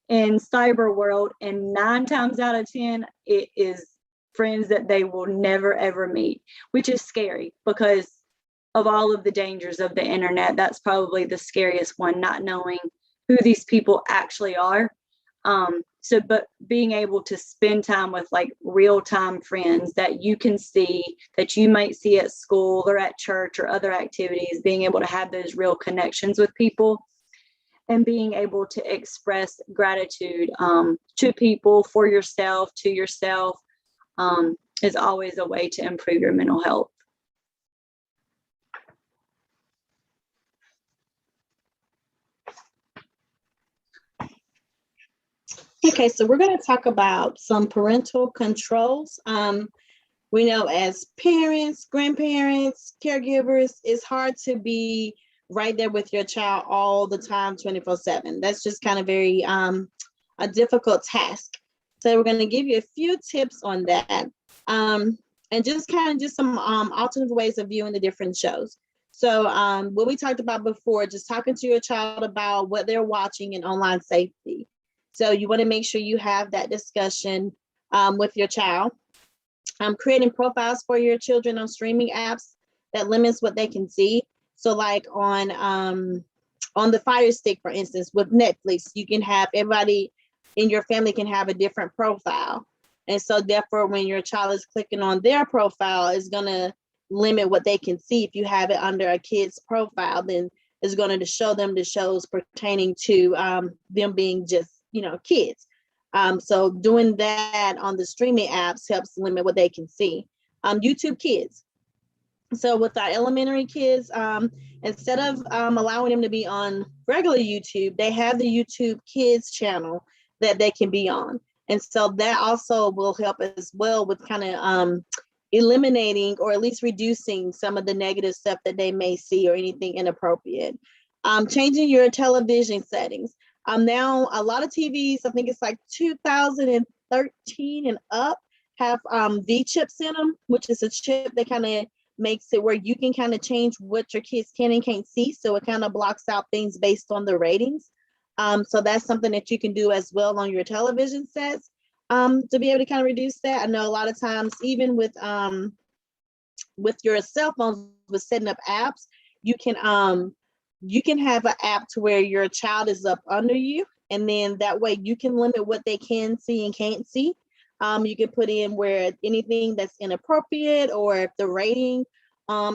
in cyber world? And 9 times out of 10, it is friends that they will never ever meet, which is scary because of all of the dangers of the internet. That's probably the scariest one, not knowing who these people actually are. But being able to spend time with like real-time friends that you can see, that you might see at school or at church or other activities, being able to have those real connections with people and being able to express gratitude to people, for yourself, to yourself, is always a way to improve your mental health. Okay, so we're going to talk about some parental controls. We know as parents, grandparents, caregivers, it's hard to be right there with your child all the time, 24/7. That's just kind of very a difficult task. So we're going to give you a few tips on that, and just some alternative ways of viewing the different shows. So what we talked about before, just talking to your child about what they're watching and online safety. So you want to make sure you have that discussion with your child. Creating profiles for your children on streaming apps that limits what they can see. So like on the Fire Stick, for instance, with Netflix, you can have everybody in your family can have a different profile. And so therefore, when your child is clicking on their profile, it's going to limit what they can see. If you have it under a kid's profile, then it's going to show them the shows pertaining to them being just, kids. So doing that on the streaming apps helps limit what they can see. YouTube Kids. So with our elementary kids, instead of allowing them to be on regular YouTube, they have the YouTube Kids channel that they can be on. And so that also will help as well with kind of eliminating or at least reducing some of the negative stuff that they may see or anything inappropriate. Changing your television settings. Now a lot of TVs, I think it's like 2013 and up, have V chips in them, which is a chip that kind of makes it where you can kind of change what your kids can and can't see. So it kind of blocks out things based on the ratings. So that's something that you can do as well on your television sets to be able to kind of reduce that. I know a lot of times, even with your cell phones, with setting up apps, you can have an app to where your child is up under you, and then that way you can limit what they can see and can't see. You can put in where anything that's inappropriate, or if the rating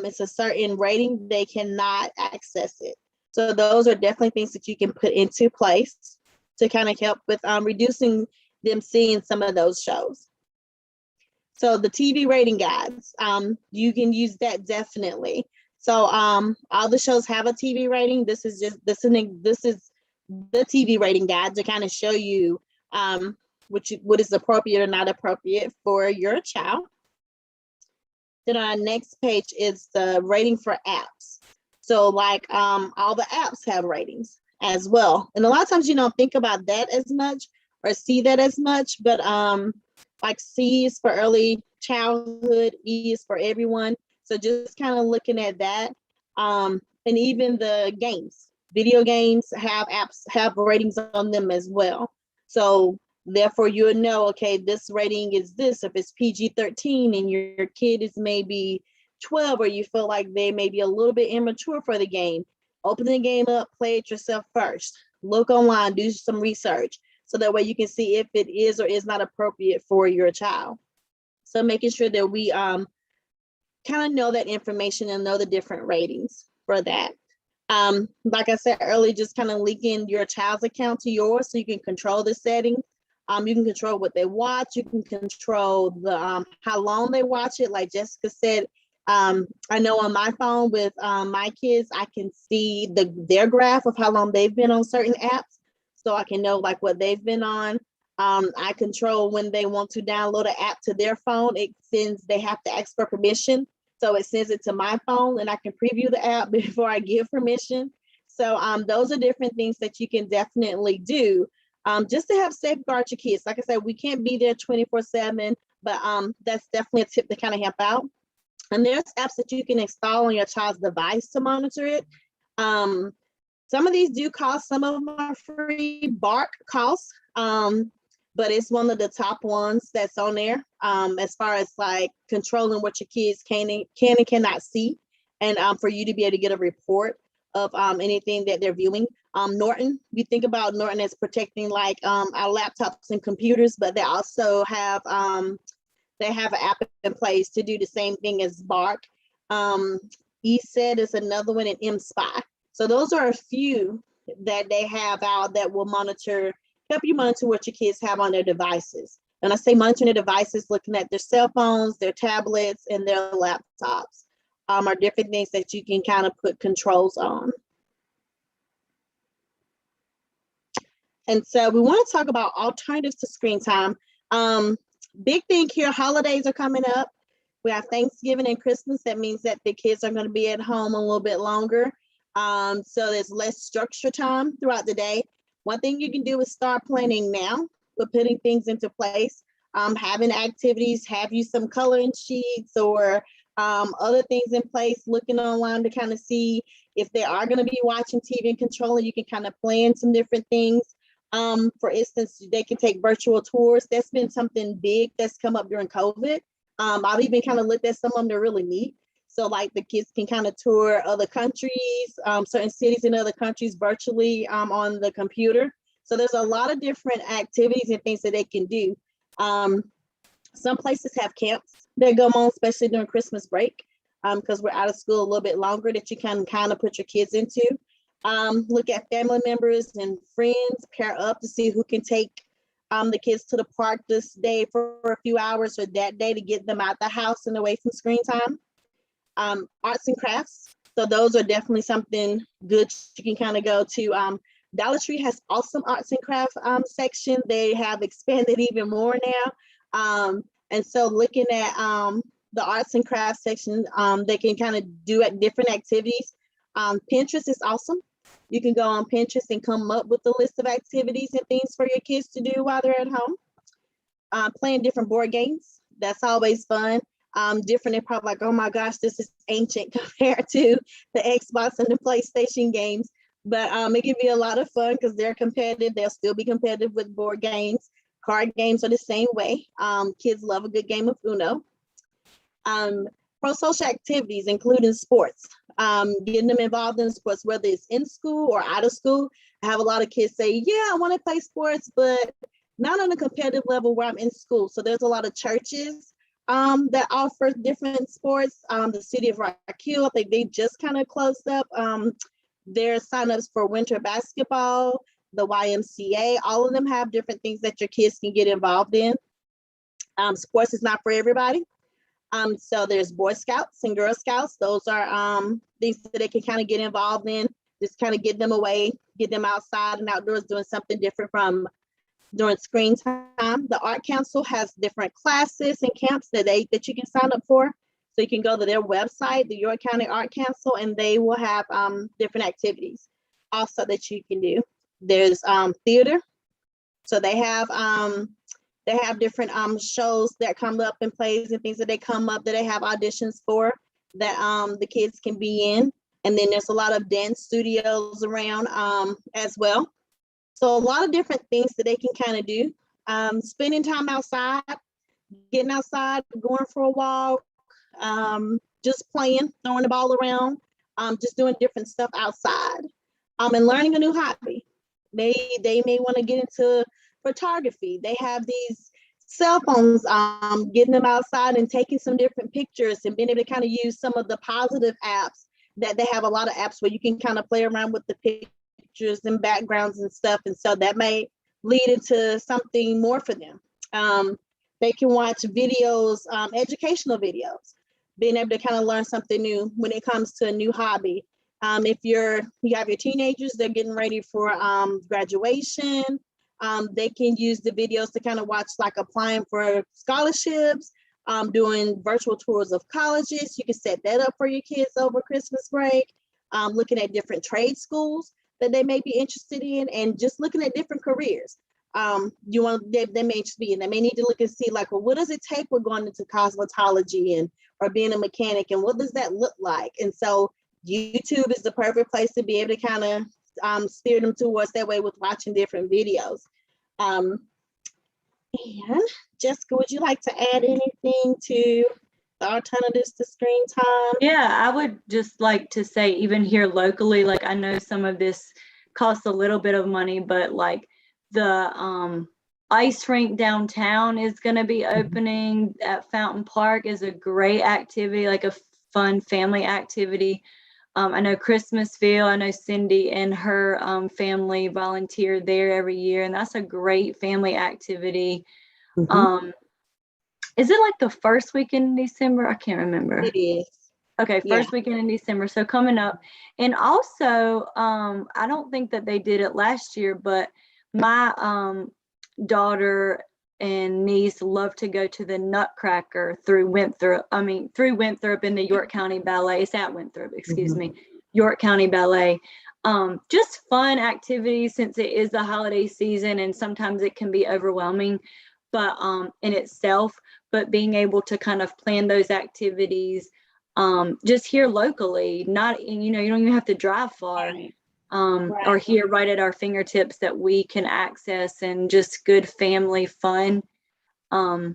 is a certain rating, they cannot access it. So those are definitely things that you can put into place to kind of help with reducing them seeing some of those shows. So the TV rating guides, you can use that definitely. So all the shows have a TV rating. This is the TV rating guide to kind of show you what is appropriate or not appropriate for your child. Then our next page is the rating for apps. So like all the apps have ratings as well. And a lot of times you don't think about that as much or see that as much, but like C is for early childhood, E is for everyone. So just kind of looking at that. And even the games, video games have apps, have ratings on them as well. So therefore you'll know, okay, this rating is this. If it's PG-13 and your kid is maybe 12, or you feel like they may be a little bit immature for the game, open the game up, play it yourself first. Look online, do some research, so that way you can see if it is or is not appropriate for your child. So making sure that we kind of know that information and know the different ratings for that. Like I said earlier, just kind of linking your child's account to yours so you can control the settings. You can control what they watch. You can control the how long they watch it. Like Jessica said, I know on my phone with my kids, I can see their graph of how long they've been on certain apps, so I can know like what they've been on. I control when they want to download an app to their phone. They have to ask for permission, so it sends it to my phone, and I can preview the app before I give permission. So those are different things that you can definitely do. Just to help safeguard your kids. Like I said, we can't be there 24/7, but that's definitely a tip to kind of help out. And there's apps that you can install on your child's device to monitor it. Some of these do cost, some of them are free. Bark costs, but it's one of the top ones that's on there as far as like controlling what your kids can and cannot see, and for you to be able to get a report of anything that they're viewing. Norton, we think about Norton as protecting like our laptops and computers, but they also have an app in place to do the same thing as Bark. ESET is another one, and MSpy. So those are a few that they have out that will help you monitor what your kids have on their devices. And I say monitoring their devices, looking at their cell phones, their tablets, and their laptops are different things that you can kind of put controls on. And so we want to talk about alternatives to screen time. Big thing here, holidays are coming up. We have Thanksgiving and Christmas. That means that the kids are going to be at home a little bit longer. So there's less structure time throughout the day. One thing you can do is start planning now, but putting things into place, having activities, have you some coloring sheets or other things in place, looking online to kind of see if they are going to be watching TV and controlling. You can kind of plan some different things. For instance, they can take virtual tours. That's been something big that's come up during COVID. I've even kind of looked at some of them, they're really neat. So like the kids can kind of tour other countries, certain cities in other countries virtually on the computer. So there's a lot of different activities and things that they can do. Some places have camps that go on, especially during Christmas break, because we're out of school a little bit longer, that you can kind of put your kids into. Look at family members and friends, pair up to see who can take the kids to the park this day for a few hours or that day to get them out the house and away from screen time. Arts and crafts. So those are definitely something good you can kind of go to. Dollar Tree has awesome arts and crafts section. They have expanded even more now. And so looking at the arts and crafts section, they can kind of do at different activities. Pinterest is awesome. You can go on Pinterest and come up with a list of activities and things for your kids to do while they're at home. Playing different board games. That's always fun. Different, they're probably like, oh my gosh, this is ancient compared to the Xbox and the PlayStation games. But it can be a lot of fun because they're competitive. They'll still be competitive with board games. Card games are the same way. Kids love a good game of Uno. Pro-social activities, including sports. Getting them involved in sports, whether it's in school or out of school. I have a lot of kids say, yeah, I want to play sports, but not on a competitive level where I'm in school. So there's a lot of churches that offer different sports. The city of Rock Hill, I think they just kind of closed up their signups for winter basketball, the YMCA. All of them have different things that your kids can get involved in. Sports is not for everybody. So there's Boy Scouts and Girl Scouts. Those are things that they can kind of get involved in, just kind of get them away, get them outside and outdoors doing something different from during screen time. The Art Council has different classes and camps that you can sign up for. So you can go to their website, the York County Art Council, and they will have different activities also that you can do. There's theater. So they have different shows that come up and plays and things that they come up that they have auditions for that the kids can be in. And then there's a lot of dance studios around as well. So a lot of different things that they can kind of do. Spending time outside, getting outside, going for a walk, just playing, throwing the ball around, just doing different stuff outside, and learning a new hobby. They may want to get into photography. They have these cell phones, getting them outside and taking some different pictures and being able to kind of use some of the positive apps that they have. A lot of apps where you can kind of play around with the pictures and backgrounds and stuff. And so that may lead into something more for them. They can watch videos, educational videos, being able to kind of learn something new when it comes to a new hobby. If you have your teenagers, they're getting ready for graduation. They can use the videos to kind of watch, like applying for scholarships, doing virtual tours of colleges. You can set that up for your kids over Christmas break. Looking at different trade schools that they may be interested in, and just looking at different careers. They may just be, and they may need to look and see, like, well, what does it take with going into cosmetology or being a mechanic, and what does that look like? And so YouTube is the perfect place to be able to kind of steer them towards that way with watching different videos. And Jessica, would you like to add anything to the alternatives to screen time? Yeah, I would just like to say, even here locally, like I know some of this costs a little bit of money, but like the ice rink downtown is going to be opening at Fountain Park is a great activity, like a fun family activity. I know Christmasville, I know Cindy and her family volunteer there every year, and that's a great family activity. Is it like the first weekend in December? I can't remember. It is. Okay, first weekend in December. So coming up. And also, I don't think that they did it last year, but my daughter and niece love to go to the Nutcracker through Winthrop in the York County Ballet. It's at Winthrop, excuse me, York County Ballet. Just fun activities since it is the holiday season and sometimes it can be overwhelming, but in itself, but being able to kind of plan those activities just here locally, not, you don't even have to drive far. Right. Or here right at our fingertips that we can access, and just good family fun. I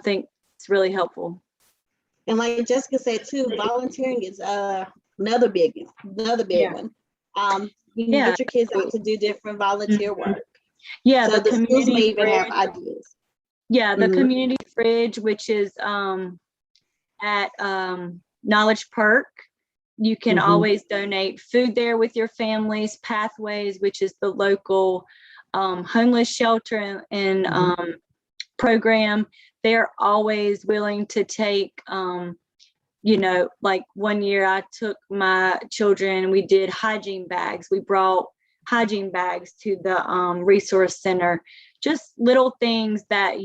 think it's really helpful. And like Jessica said too, volunteering is another big one. You can get your kids out to do different volunteer work. Yeah, so the schools may even fridge. have ideas. Yeah, the community fridge, which is at Knowledge Perk. You can always donate food there with your families. Pathways, which is the local homeless shelter and program, they're always willing to take, like one year I took my children, we did hygiene bags. We brought hygiene bags to the resource center. Just little things that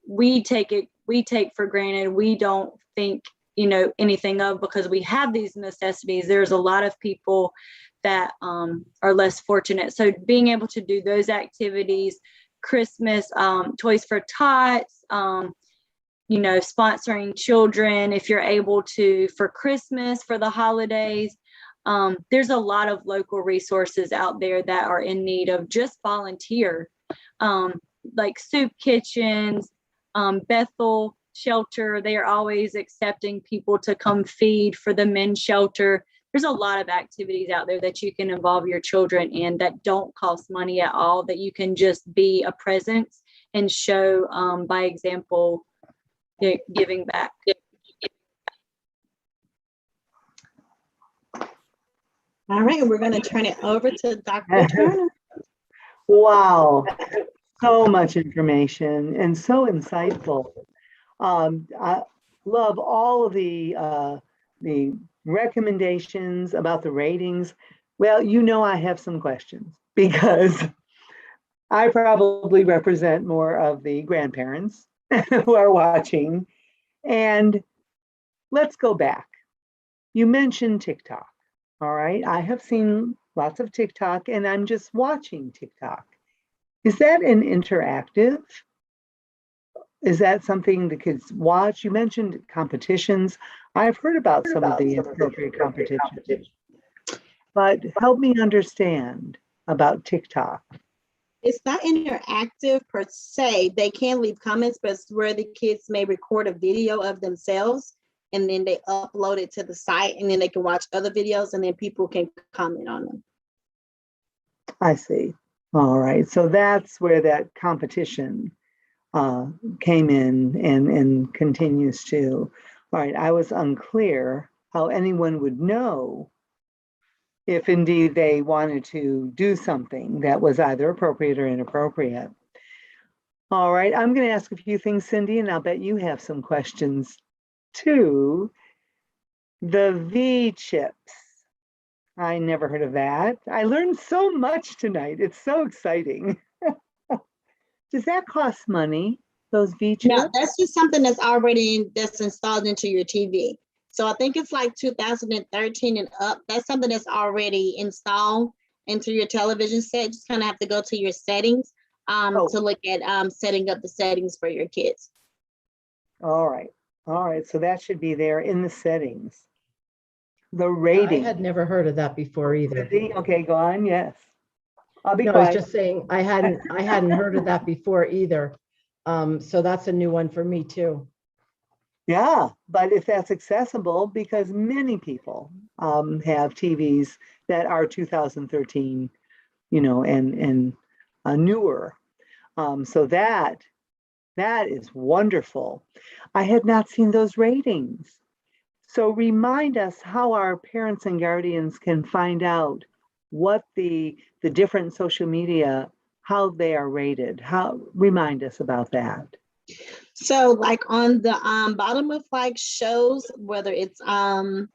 we take for granted. We don't think anything of, because we have these necessities. There's a lot of people that are less fortunate. So being able to do those activities, Christmas, Toys for Tots, sponsoring children if you're able to for Christmas, for the holidays. There's a lot of local resources out there that are in need of just volunteer, like soup kitchens, Bethel shelter. They are always accepting people to come feed for the men's shelter. There's a lot of activities out there that you can involve your children in that don't cost money at all, that you can just be a presence and show by example, giving back. All right, we're going to turn it over to Dr. Turner. Wow, so much information and so insightful. I love all of the recommendations about the ratings. Well, I have some questions because I probably represent more of the grandparents who are watching. And let's go back. You mentioned TikTok. All right, I have seen lots of TikTok and I'm just watching TikTok. Is that an interactive? Is that something the kids watch? You mentioned competitions. I've heard about some of the appropriate competitions, but help me understand about TikTok. It's not interactive per se. They can leave comments, but it's where the kids may record a video of themselves and then they upload it to the site, and then they can watch other videos and then people can comment on them. I see. All right. So that's where that competition came in and continues to. All right. I was unclear how anyone would know if indeed they wanted to do something that was either appropriate or inappropriate. All right, I'm going to ask a few things, Cindy, and I'll bet you have some questions too. The V chips. I never heard of that. I learned so much tonight. It's so exciting. Does that cost money, those V chips? No, that's just something that's installed into your TV. So I think it's like 2013 and up. That's something that's already installed into your television set. Just kind of have to go to your settings to look at setting up the settings for your kids. All right. All right. So that should be there in the settings. The I rating. had never heard of that before either. Cindy? Okay, go on. Yes. I'll be No, I was quiet. just saying I hadn't heard of that before either. So that's a new one for me too. Yeah, but if that's accessible, because many people have TVs that are 2013, and newer. So that is wonderful. I had not seen those ratings. So remind us how our parents and guardians can find out what the different social media, how they are rated. Remind us about that. So like on the bottom of like shows, whether it's a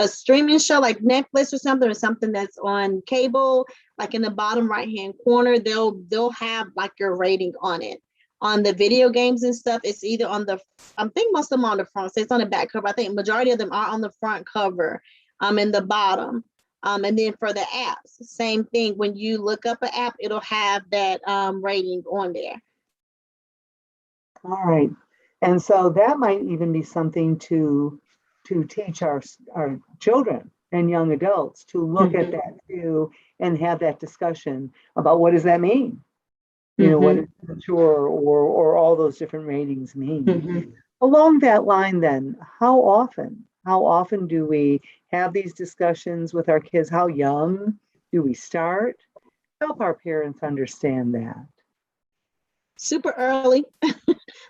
streaming show like Netflix or something that's on cable, like in the bottom right hand corner, they'll have like your rating on it. On the video games and stuff, it's either on the, I think most of them are on the front, so it's on the back cover. I think majority of them are on the front cover, in the bottom. And then for the apps, same thing. When you look up an app, it'll have that rating on there. All right. And so that might even be something to teach our children and young adults to look at that too and have that discussion about what does that mean? What is mature or all those different ratings mean? Along that line then, how often do we have these discussions with our kids? How young do we start? Help our parents understand that. Super early.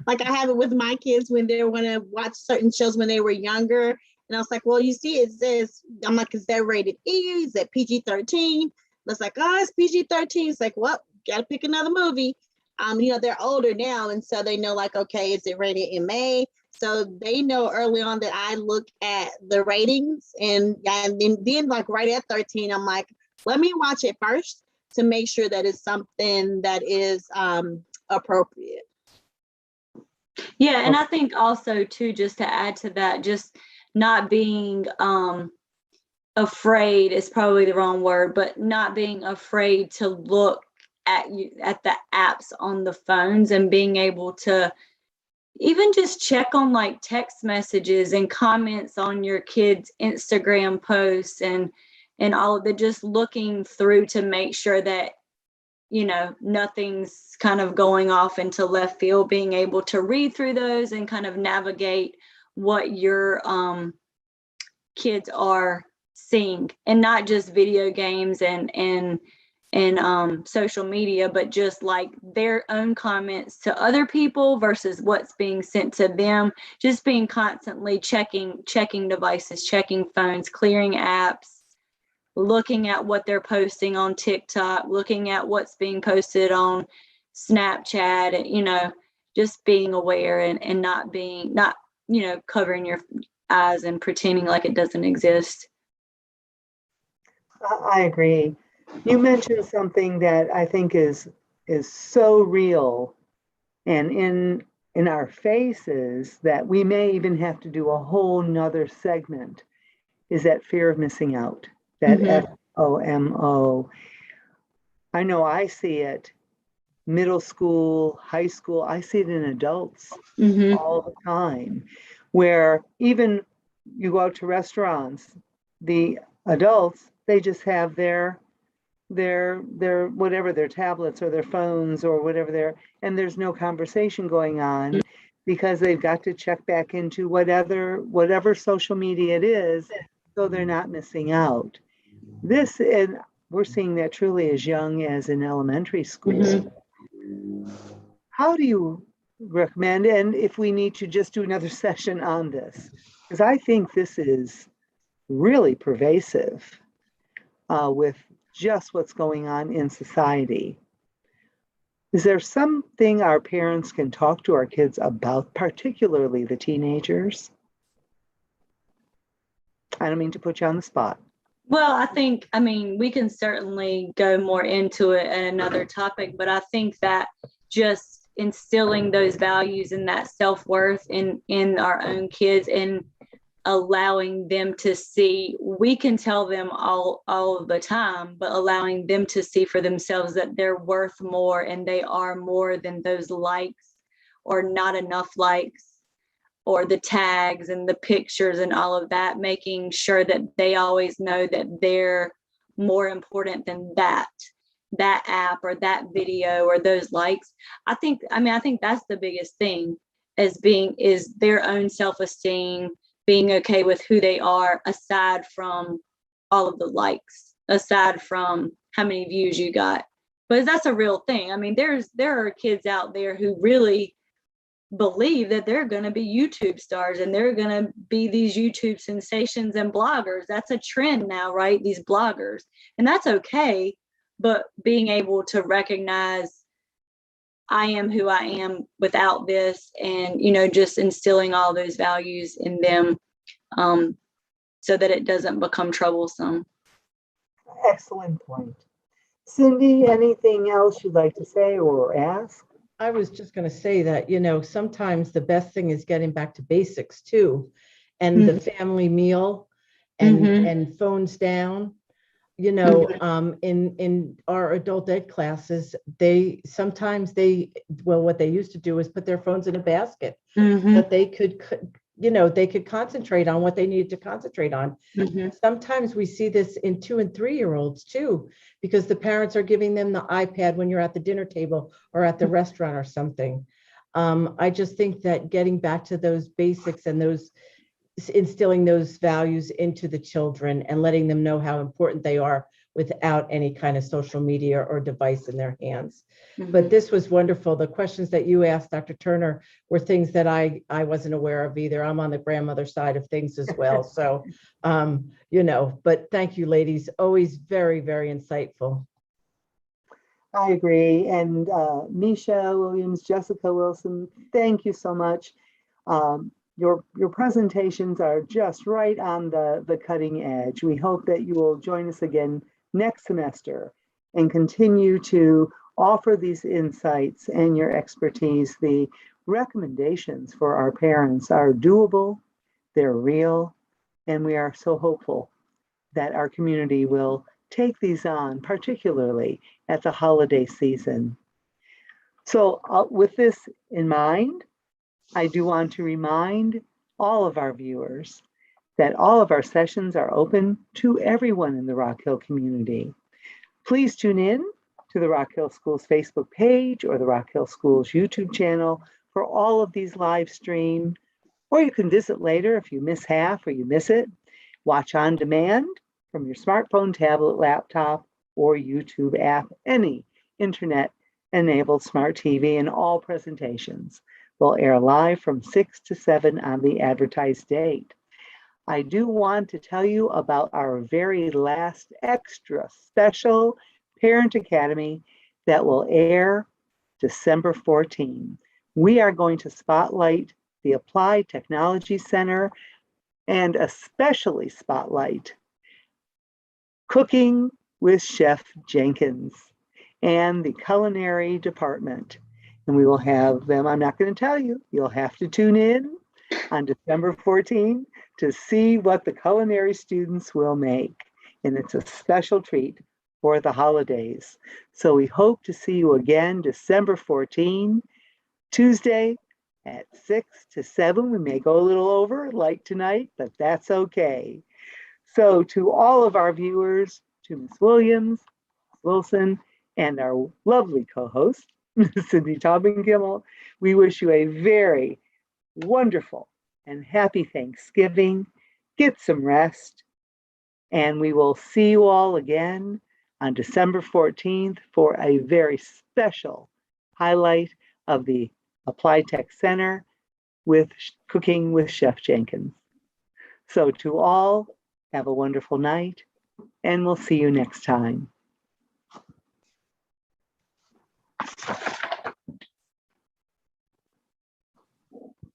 Like I have it with my kids when they want to watch certain shows when they were younger. And I was like, well, you see, it says, I'm like, is that rated E? Is that PG-13? It's like, oh, it's PG-13. It's like, well, gotta pick another movie. They're older now, and so they know, like, okay, is it rated MA? So they know early on that I look at the ratings, and then like right at 13, I'm like, let me watch it first to make sure that it's something that is appropriate. Yeah, and I think also too, just to add to that, just not being afraid is probably the wrong word, but not being afraid to look at the apps on the phones and being able to even just check on like text messages and comments on your kids' Instagram posts and all of the, just looking through to make sure that nothing's kind of going off into left field, being able to read through those and kind of navigate what your kids are seeing, and not just video games and social media, but just like their own comments to other people versus what's being sent to them. Just being constantly checking devices, checking phones, clearing apps, looking at what they're posting on TikTok, looking at what's being posted on Snapchat, and just being aware and not covering your eyes and pretending like it doesn't exist. I agree. You mentioned something that I think is so real and in our faces that we may even have to do a whole nother segment, is that fear of missing out, that FOMO. I know I see it middle school, high school, I see it in adults all the time, where even you go out to restaurants, the adults, they just have their whatever, their tablets or their phones or whatever and there's no conversation going on because they've got to check back into whatever social media it is, so they're not missing out. And we're seeing that truly as young as in elementary school. How do you recommend, and if we need to just do another session on this, because I think this is really pervasive with just what's going on in society. Is there something our parents can talk to our kids about, particularly the teenagers? I don't mean to put you on the spot. Well, I mean, we can certainly go more into it in another topic, but I think that just instilling those values and that self-worth in our own kids and allowing them to see, we can tell them all the time, but allowing them to see for themselves that they're worth more and they are more than those likes or not enough likes or the tags and the pictures and all of that, making sure that they always know that they're more important than that app or that video or those likes. I think that's the biggest thing, is their own self-esteem, being okay with who they are, aside from all of the likes, aside from how many views you got. But that's a real thing. I mean, there are kids out there who really believe that they're going to be YouTube stars and they're going to be these YouTube sensations and bloggers. That's a trend now, right? These bloggers. And that's okay. But being able to recognize I am who I am without this, and, just instilling all those values in them so that it doesn't become troublesome. Excellent point. Cindy, anything else you'd like to say or ask? I was just going to say that, sometimes the best thing is getting back to basics too. And the family meal and phones down, in our adult ed classes, what they used to do is put their phones in a basket, but they could concentrate on what they needed to concentrate on. Sometimes we see this in 2 and 3-year-olds too, because the parents are giving them the iPad when you're at the dinner table or at the restaurant or something. I just think that getting back to those basics and instilling those values into the children and letting them know how important they are without any kind of social media or device in their hands. But this was wonderful. The questions that you asked, Dr. Turner, were things that I wasn't aware of either. I'm on the grandmother side of things as well. So, but thank you, ladies. Always very, very insightful. I agree. And Misha Williams, Jessica Wilson, thank you so much. Your presentations are just right on the cutting edge. We hope that you will join us again next semester and continue to offer these insights and your expertise. The recommendations for our parents are doable, they're real, and we are so hopeful that our community will take these on, particularly at the holiday season. So with this in mind, I do want to remind all of our viewers that all of our sessions are open to everyone in the Rock Hill community. Please tune in to the Rock Hill Schools Facebook page or the Rock Hill Schools YouTube channel for all of these live streamed, or you can visit later if you miss half or you miss it. Watch on demand from your smartphone, tablet, laptop, or YouTube app, any internet-enabled smart TV, and all presentations will air live from 6 to 7 on the advertised date. I do want to tell you about our very last extra special Parent Academy that will air December 14. We are going to spotlight the Applied Technology Center and especially spotlight Cooking with Chef Jenkins and the culinary department. And we will have them, I'm not going to tell you, you'll have to tune in on December 14 to see what the culinary students will make. And it's a special treat for the holidays. So we hope to see you again December 14, Tuesday at 6 to 7. We may go a little over like tonight, but that's okay. So to all of our viewers, to Ms. Williams, Wilson, and our lovely co-host, Cindy Taubenkimmel, we wish you a very wonderful and happy Thanksgiving. Get some rest, and we will see you all again on December 14th for a very special highlight of the Applied Tech Center with Cooking with Chef Jenkins. So to all, Have a wonderful night, and we'll see you next time.